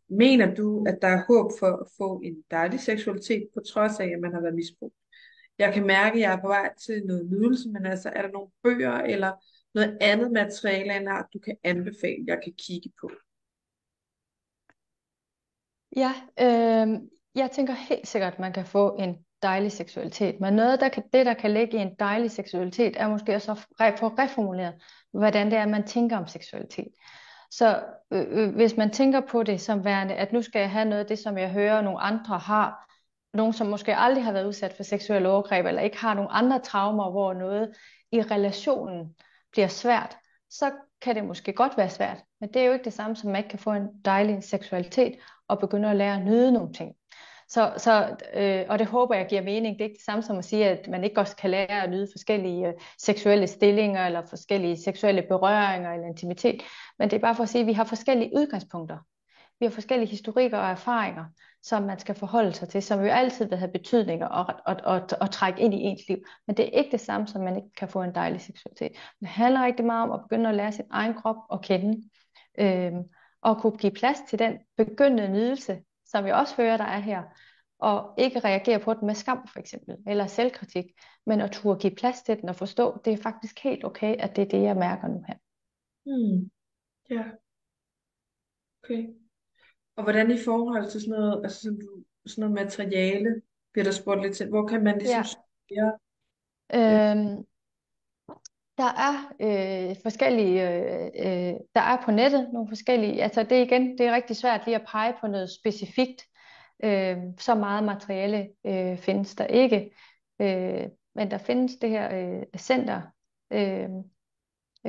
Mener du, at der er håb for at få en dejlig seksualitet, på trods af, at man har været misbrugt? Jeg kan mærke, at jeg er på vej til noget nydelse, men altså, er der nogle bøger eller noget andet materiale af en art, du kan anbefale, jeg kan kigge på? Ja, jeg tænker helt sikkert, at man kan få en dejlig seksualitet. Men noget, der kan ligge i en dejlig seksualitet, er måske også at få reformuleret, hvordan det er, man tænker om seksualitet. Så hvis man tænker på det som værende, at nu skal jeg have noget af det, som jeg hører, nogle andre har, nogen, som måske aldrig har været udsat for seksuelle overgreb, eller ikke har nogle andre traumer, hvor noget i relationen bliver svært, så kan det måske godt være svært. Men det er jo ikke det samme, som man ikke kan få en dejlig seksualitet, og begynde at lære at nyde nogle ting. Og det håber jeg giver mening. Det er ikke det samme som at sige, at man ikke også kan lære at nyde forskellige seksuelle stillinger, eller forskellige seksuelle berøringer, eller intimitet. Men det er bare for at sige, at vi har forskellige udgangspunkter. Vi har forskellige historikker og erfaringer, som man skal forholde sig til, som jo altid vil have betydninger og trække ind i ens liv. Men det er ikke det samme, som man ikke kan få en dejlig seksualitet. Det handler rigtig meget om at begynde at lære sin egen krop at kende, og kunne give plads til den begyndende nydelse, som vi også hører, der er her, og ikke reagere på den med skam for eksempel, eller selvkritik, men at turde give plads til den og forstå, det er faktisk helt okay, at det er det, jeg mærker nu her. Ja, okay. Og hvordan i forhold til sådan noget, altså sådan noget materiale, bliver der spurgt lidt til, hvor kan man ligesom studere? Øhm, Der er forskellige, der er på nettet nogle forskellige, altså det er rigtig svært lige at pege på noget specifikt. Så meget materiale findes der ikke. Men der findes det her center,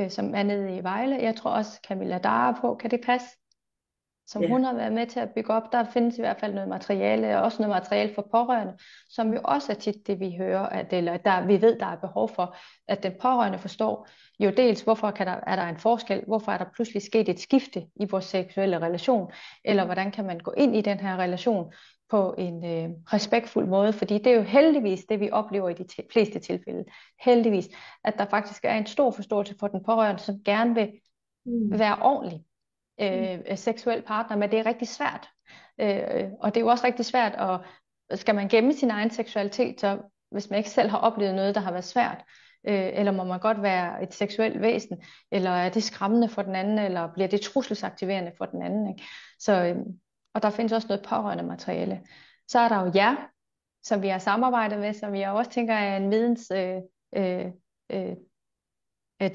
som er nede i Vejle. Jeg tror også Camilla Dara på, kan det passe? Som hun har været med til at bygge op. Der findes i hvert fald noget materiale, og også noget materiale for pårørende, som jo også er tit det, vi hører, vi ved, der er behov for, at den pårørende forstår jo dels, hvorfor er der en forskel, hvorfor er der pludselig sket et skifte i vores seksuelle relation, eller hvordan kan man gå ind i den her relation på en respektfuld måde, fordi det er jo heldigvis det, vi oplever i de fleste tilfælde. Heldigvis, at der faktisk er en stor forståelse for den pårørende, som gerne vil være ordentlig seksuel partner, men det er rigtig svært. Og det er jo også rigtig svært, skal man gemme sin egen seksualitet, så hvis man ikke selv har oplevet noget, der har været svært, eller må man godt være et seksuelt væsen, eller er det skræmmende for den anden, eller bliver det trusselsaktiverende for den anden, ikke? Så, og der findes også noget pårørende materiale. Så er der jo jer, som vi har samarbejdet med, som jeg også tænker er en videns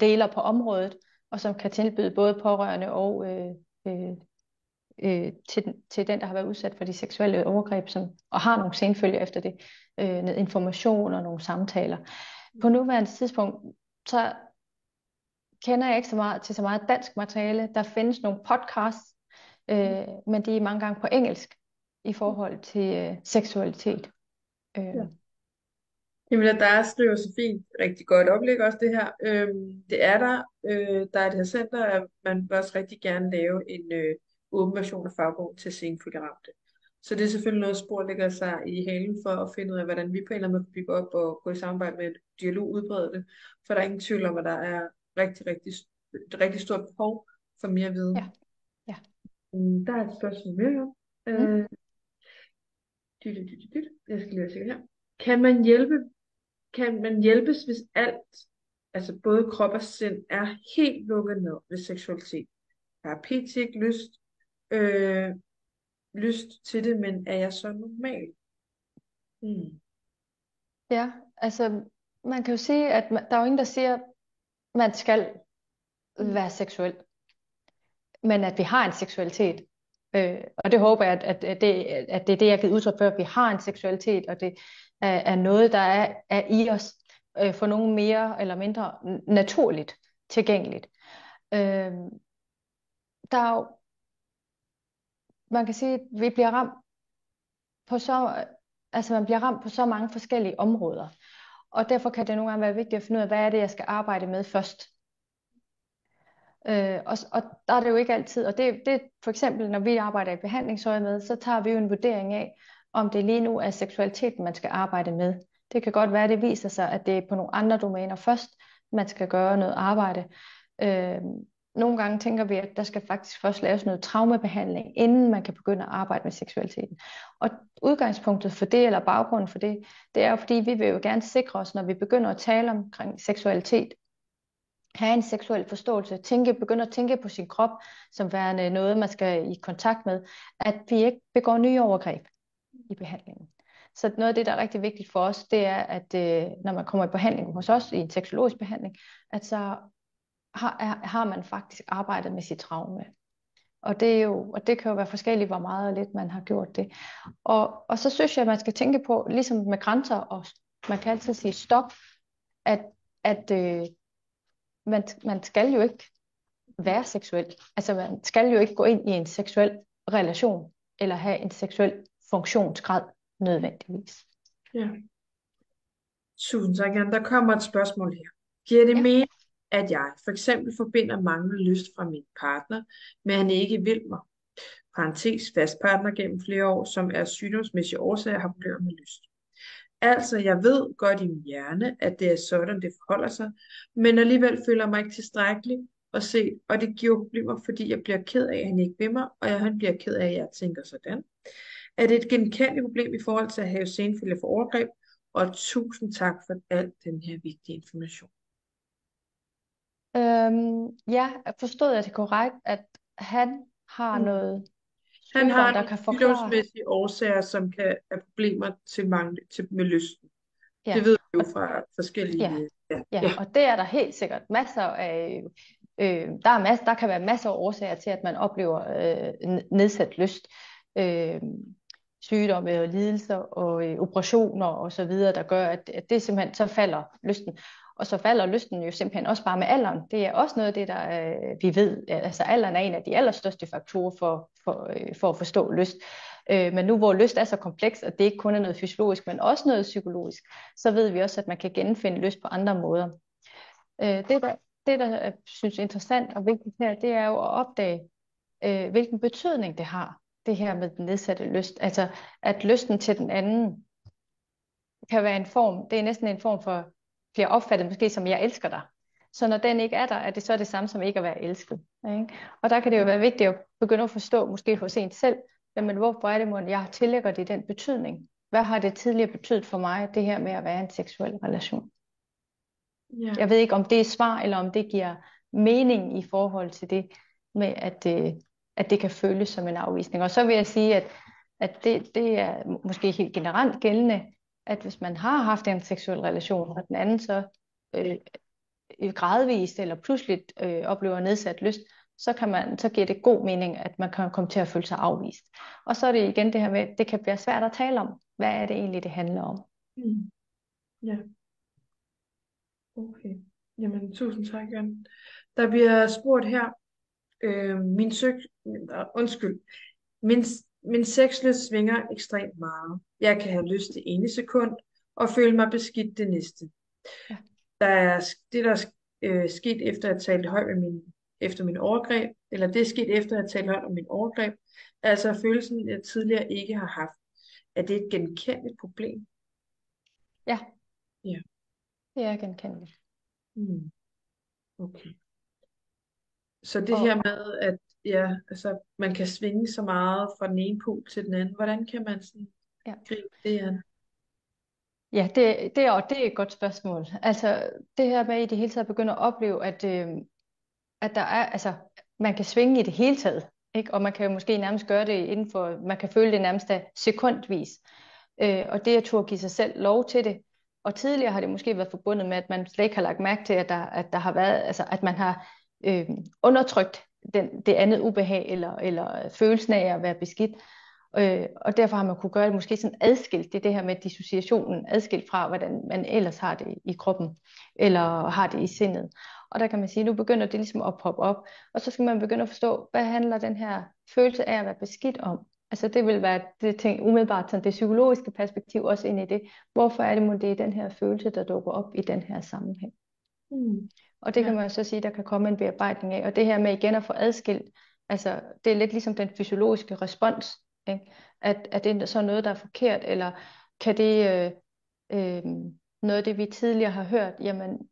deler på området, og som kan tilbyde både pårørende og til den, der har været udsat for de seksuelle overgreb, og har nogle senfølger efter det, noget information og nogle samtaler. På nuværende tidspunkt, så kender jeg ikke så meget dansk materiale. Der findes nogle podcasts, men de er mange gange på engelsk i forhold til seksualitet. Jamen, der skriver så fint, rigtig godt oplæg også det her. Det er der. Der er det her center, at man vil også rigtig gerne lave en åben version af fagbogen til senfølger ramte. Så det er selvfølgelig noget, spor lægger sig i halen for at finde ud af, hvordan vi på en eller anden måde kan bygge op og gå i samarbejde med dialog udbrede det. For der er ingen tvivl om, at der er rigtig stort behov for mere viden. Ja. Der er et spørgsmål mere. Jeg skal lige være sikker her. Kan man hjælpes, hvis alt, altså både krop og sind, er helt lukket ned ved seksualitet? Jeg har pt. ikke lyst til det, men er jeg så normal? Ja, altså man kan jo sige, at der er jo ingen, der siger, at man skal være seksuel. Men at vi har en seksualitet, Og det håber jeg, at det er det, jeg har givet udtryk for, at vi har en seksualitet, og det er noget, der er i os, for nogen mere eller mindre naturligt tilgængeligt. Øh, der er jo, man kan sige, at vi bliver ramt på man bliver ramt på så mange forskellige områder. Og derfor kan det nogle gange være vigtigt at finde ud af, hvad er det, jeg skal arbejde med først. Og der er det jo ikke altid, og det for eksempel, når vi arbejder i behandlingsøje med, så tager vi jo en vurdering af, om det lige nu er seksualiteten, man skal arbejde med. Det kan godt være, at det viser sig, at det er på nogle andre domæner først, man skal gøre noget arbejde. Nogle gange tænker vi, at der skal faktisk først laves noget traumebehandling, inden man kan begynde at arbejde med seksualiteten. Og udgangspunktet for det, eller baggrunden for det, det er jo fordi, vi vil jo gerne sikre os, når vi begynder at tale omkring seksualitet, have en seksuel forståelse, begynde at tænke på sin krop, som værende noget, man skal i kontakt med, at vi ikke begår nye overgreb i behandlingen. Så noget af det, der er rigtig vigtigt for os, det er, at når man kommer i behandling hos os, i en seksologisk behandling, at så har man faktisk arbejdet med sit traume. Og det kan jo være forskelligt, hvor meget og lidt man har gjort det. Og så synes jeg, at man skal tænke på, ligesom med grænser, og man kan altid sige stop, at man skal jo ikke være seksuel. Altså man skal jo ikke gå ind i en seksuel relation, eller have en seksuel funktionsgrad nødvendigvis. Ja. Tusind tak, Jan. Der kommer et spørgsmål her. Giver det mening, at jeg for eksempel forbinder manglende lyst fra min partner, men han ikke vil mig? Parentes, fast partner gennem flere år, som er sygdomsmæssige årsager, har problemer med lyst. Altså, jeg ved godt i min hjerne, at det er sådan, det forholder sig, men alligevel føler mig ikke tilstrækkelig og set, og det giver problemer, fordi jeg bliver ked af, at han ikke vil mig, og han bliver ked af, at jeg tænker sådan. Er det et genkendeligt problem i forhold til at have senfølger for overgreb? Og tusind tak for al den her vigtige information. Ja, forstod jeg det korrekt, at han har noget Han sygdom, har der nogle kan forklare? sygdomsmæssige årsager, som kan have problemer med lysten. Ja. Det ved vi jo fra forskellige... Ja, og det er der helt sikkert masser af... der kan være masser af årsager til, at man oplever nedsat lyst. Sygdomme og lidelser og operationer og så videre, der gør, at det simpelthen, så falder lysten. Og så falder lysten jo simpelthen også bare med alderen. Det er også noget af det, der vi ved. Altså alderen er en af de allerstørste faktorer for at forstå lyst. Men nu hvor lyst er så kompleks, og det ikke kun er noget fysiologisk, men også noget psykologisk, så ved vi også, at man kan genfinde lyst på andre måder. Det der jeg synes er interessant og vigtigt her, det er jo at opdage, hvilken betydning det har, det her med den nedsatte lyst. Altså at lysten til den anden kan være en form, det er næsten en form for, bliver opfattet måske som, jeg elsker dig. Så når den ikke er der, er det så det samme som ikke at være elsket. Ikke? Og der kan det jo være vigtigt at begynde at forstå, måske hos en selv, men hvorfor er det, at jeg tillægger det den betydning? Hvad har det tidligere betydet for mig, det her med at være en seksuel relation? Ja. Jeg ved ikke, om det er svar, eller om det giver mening i forhold til det, med at det kan føles som en afvisning. Og så vil jeg sige, at det er måske helt generelt gældende, at hvis man har haft en seksuel relation, og den anden så gradvist eller pludseligt oplever nedsat lyst, så giver det god mening, at man kan komme til at føle sig afvist. Og så er det igen det her med, at det kan blive svært at tale om. Hvad er det egentlig, det handler om? Ja. Okay. Jamen, tusind tak, Jan. Der bliver spurgt her, min sexlyst svinger ekstremt meget. Jeg kan have lyst det ene sekund, og føle mig beskidt det næste. Ja. Det der er sket efter at tale højt efter min overgreb, eller det er sket efter at tale højt om min overgreb, altså følelsen, jeg tidligere ikke har haft. Er det et genkendeligt problem? Ja. Ja. Det er genkendeligt. Okay. Så det her med, at man kan svinge så meget fra den ene pol til den anden, hvordan kan man sådan gribe det an? Ja, det er et godt spørgsmål. Altså det her med i det hele taget begynde at opleve, at der er, altså man kan svinge i det hele taget, ikke? Og man kan jo måske nærmest gøre det inden for, man kan føle det nærmest sekundvis. Og det at turde give sig selv lov til det. Og tidligere har det måske været forbundet med, at man slet ikke har lagt mærke til, at der har været, altså at man har undertrykt det andet ubehag eller følelsen af at være beskidt. Og derfor har man kunne gøre det måske sådan adskilt, det her med dissociationen, adskilt fra, hvordan man ellers har det i kroppen, eller har det i sindet. Og der kan man sige, at nu begynder det ligesom at poppe op, og så skal man begynde at forstå, hvad handler den her følelse af at være beskidt om? Altså det vil være det ting, umiddelbart sådan det psykologiske perspektiv også ind i det. Hvorfor er det er den her følelse, der dukker op i den her sammenhæng? Og det kan man så sige, der kan komme en bearbejdning af. Og det her med igen at få adskilt, altså det er lidt ligesom den fysiologiske respons, ikke? At det er så noget, der er forkert, eller kan det noget af det, vi tidligere har hørt, jamen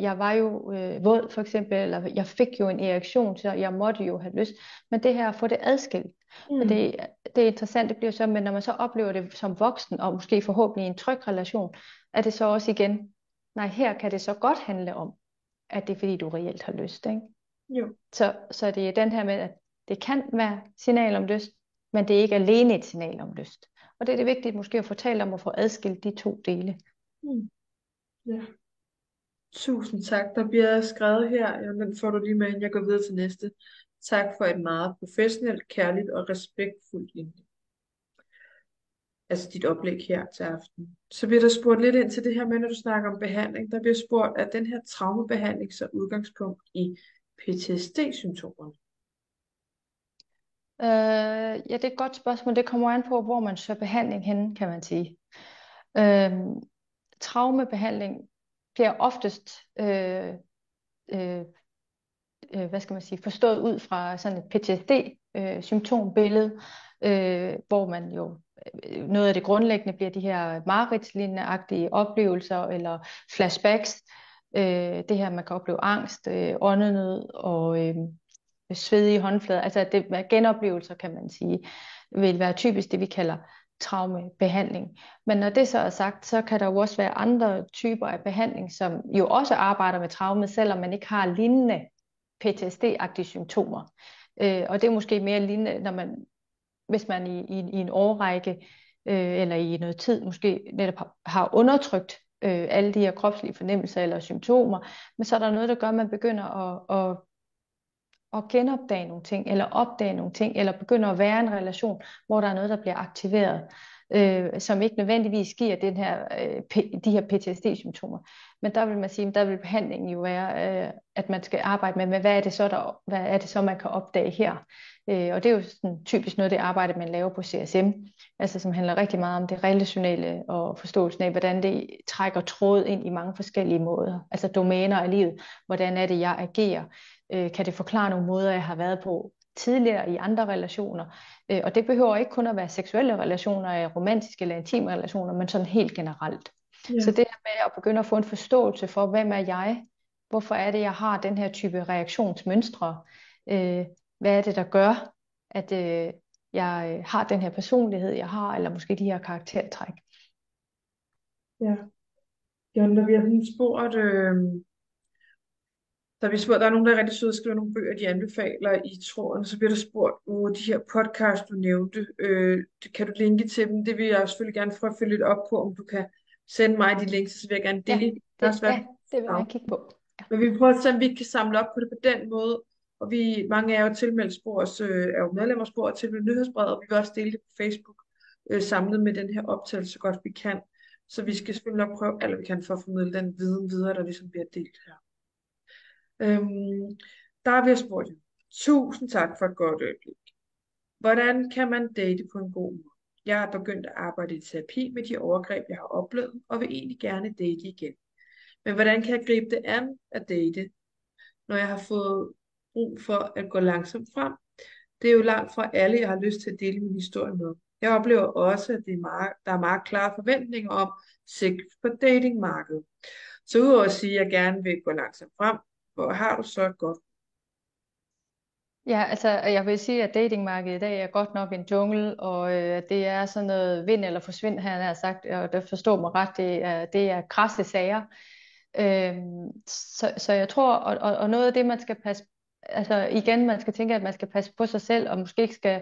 jeg var jo våd for eksempel, eller jeg fik jo en erektion, så jeg måtte jo have lyst. Men det her at få det adskilt, og det er interessant, det bliver så, men når man så oplever det som voksen, og måske forhåbentlig i en tryg relation, er det så også igen, nej, her kan det så godt handle om, at det er fordi, du reelt har lyst, ikke? Jo. Så det er den her med, at det kan være signal om lyst, men det er ikke alene et signal om lyst. Og det er det vigtigt måske at fortælle om at få adskilt de to dele. Ja. Tusind tak. Der bliver skrevet her, ja, den får du lige med, inden jeg går videre til næste. Tak for et meget professionelt, kærligt og respektfuldt indlæg. Altså dit oplæg her til aften. Så bliver der spurgt lidt ind til det her med, når du snakker om behandling. Der bliver spurgt, at den her traumebehandling så udgangspunkt i PTSD-symptomerne. Ja, det er et godt spørgsmål. Det kommer an på, hvor man søger behandling henne, kan man sige. Traumebehandling bliver oftest hvad skal man sige, forstået ud fra sådan et PTSD-symptombillede, hvor man jo noget af det grundlæggende bliver de her mareridtslignende-agtige oplevelser eller flashbacks. Det her, man kan opleve angst, åndenød og svedige håndflader. Altså det med genoplevelser, kan man sige, vil være typisk det, vi kalder traumebehandling. Men når det så er sagt, så kan der jo også være andre typer af behandling, som jo også arbejder med traume, selvom man ikke har lignende PTSD-agtige symptomer. Og det er måske mere lignende, hvis man i en årrække eller i noget tid måske netop har undertrykt alle de her kropslige fornemmelser eller symptomer, men så er der noget, der gør, at man begynder at genopdage nogle ting, eller opdage nogle ting, eller begynder at være i en relation, hvor der er noget, der bliver aktiveret, som ikke nødvendigvis giver de her PTSD-symptomer. Men der vil man sige, der vil behandlingen jo være, at man skal arbejde med, hvad er det så, man kan opdage her. Og det er jo sådan typisk noget af det arbejde, man laver på CSM, altså som handler rigtig meget om det relationelle og forståelsen af, hvordan det trækker tråd ind i mange forskellige måder, altså domæner af livet. Hvordan er det, jeg agerer? Kan det forklare nogle måder, jeg har været på tidligere i andre relationer? Og det behøver ikke kun at være seksuelle relationer, romantiske eller intime relationer, men sådan helt generelt. Ja. Så det her med at begynde at få en forståelse for, hvem er jeg? Hvorfor er det, jeg har den her type reaktionsmønstre? Hvad er det, der gør, at jeg har den her personlighed, jeg har, eller måske de her karaktertræk? Ja. Jon, der bliver sådan spurgt, der er nogen, der er rigtig søde og skriver nogle bøger, de anbefaler i tråden, og så bliver der spurgt, de her podcast, du nævnte, kan du linke til dem? Det vil jeg selvfølgelig gerne prøve at følge lidt op på, om du kan sende mig de links, så vil jeg gerne dele. Det vil jeg kigge på. Ja. Men vi prøver at se, om vi kan samle op på det på den måde, og mange er jo tilmeldt Spors, er jo medlemmer af Spor og tilmeldt nyhedsbrevet, og vi vil også dele det på Facebook, samlet med den her optagelse, så godt vi kan. Så vi skal selvfølgelig nok prøve alt, hvad vi kan for at formidle den viden videre, der ligesom bliver delt her. Der er vi at spurgt. Tusind tak for et godt øjeblik. Hvordan kan man date på en god måde? Jeg har begyndt at arbejde i terapi med de overgreb, jeg har oplevet, og vil egentlig gerne date igen. Men hvordan kan jeg gribe det an at date, når jeg har fået brug for at gå langsomt frem? Det er jo langt fra alle, jeg har lyst til at dele min historie med. Jeg oplever også, at der er meget klare forventninger om sex på datingmarkedet. Så udover at sige, at jeg gerne vil gå langsomt frem, hvor har du så godt? Ja, altså jeg vil sige, at datingmarkedet i dag er godt nok en jungle, og det er sådan noget vind eller forsvind, her har sagt, og det forstår mig ret, det er krasse sager. Så jeg tror, og noget af det, man skal passe, altså igen, man skal tænke, at man skal passe på sig selv, og måske ikke skal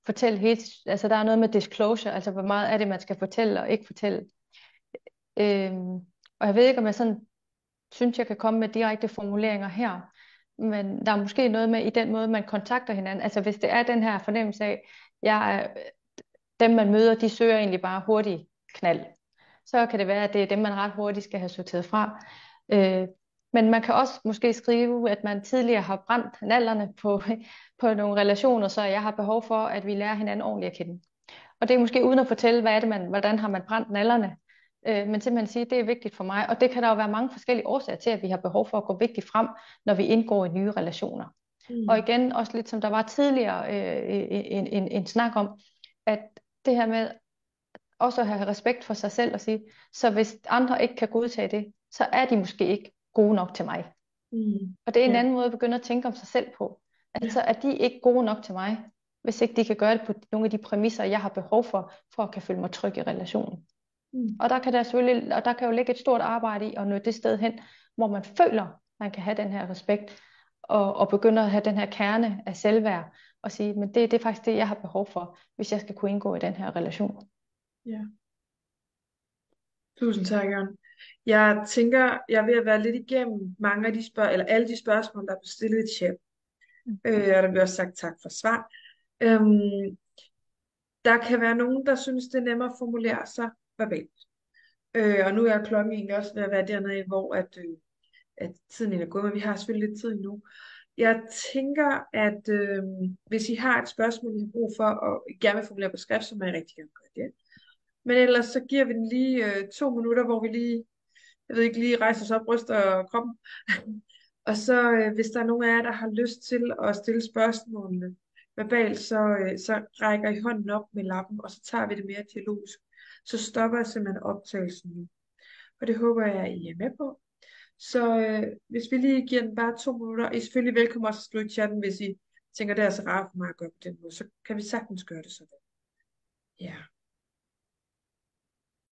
fortælle helt, altså der er noget med disclosure, altså hvor meget er det, man skal fortælle og ikke fortælle. Og jeg ved ikke, om jeg sådan synes, jeg kan komme med direkte formuleringer her, men der er måske noget med i den måde, man kontakter hinanden. Altså hvis det er den her fornemmelse af, jeg er, dem man møder, de søger egentlig bare hurtigt knald. Så kan det være, at det er dem, man ret hurtigt skal have sorteret fra. Øh, men man kan også måske skrive, at man tidligere har brændt nallerne på nogle relationer, så jeg har behov for, at vi lærer hinanden ordentligt at kende. Og det er måske uden at fortælle, hvordan har man brændt nallerne, men simpelthen sige, at det er vigtigt for mig. Og det kan der jo være mange forskellige årsager til, at vi har behov for at gå vigtigt frem, når vi indgår i nye relationer. Og igen, også lidt som der var tidligere en snak om, at det her med også at have respekt for sig selv og sige, så hvis andre ikke kan godtage det, så er de måske ikke gode nok til mig. Og det er en anden måde at begynde at tænke om sig selv på. Altså, er de ikke gode nok til mig, hvis ikke de kan gøre det på nogle af de præmisser, jeg har behov for at kan føle mig tryg i relationen. Og der kan der selvfølgelig, og der kan jo ligge et stort arbejde i at nå det sted hen, hvor man føler, man kan have den her respekt, og begynde at have den her kerne af selvværd, og sige, men det er faktisk det, jeg har behov for, hvis jeg skal kunne indgå i den her relation. Ja. Tusind tak, Jørgen. Jeg tænker, jeg er ved at være lidt igennem mange af de eller alle de spørgsmål, der er blevet stillet i chat. Og der bliver også sagt tak for svar. Der kan være nogen, der synes, det er nemmere at formulere sig verbalt. Og nu er klokken egentlig også ved at være dernede, hvor at tiden er gået, men vi har selvfølgelig lidt tid endnu. Jeg tænker, at hvis I har et spørgsmål, I har brug for, og I gerne vil formulere på skrift, så må jeg rigtig gerne gøre det. Men ellers så giver vi den lige 2 minutter, hvor vi lige, jeg ved ikke, lige rejser os op, ryster kroppen. Og så hvis der er nogen af jer, der har lyst til at stille spørgsmålene verbalt, så rækker I hånden op med lappen, og så tager vi det mere dialogisk. Så stopper jeg simpelthen optagelsen nu. Og det håber jeg, I er med på. Så hvis vi lige giver den bare 2 minutter, og I er selvfølgelig velkommen også at skrive i chatten, hvis I tænker, det er så rart for mig at gøre på den måde, så kan vi sagtens gøre det sådan. Ja.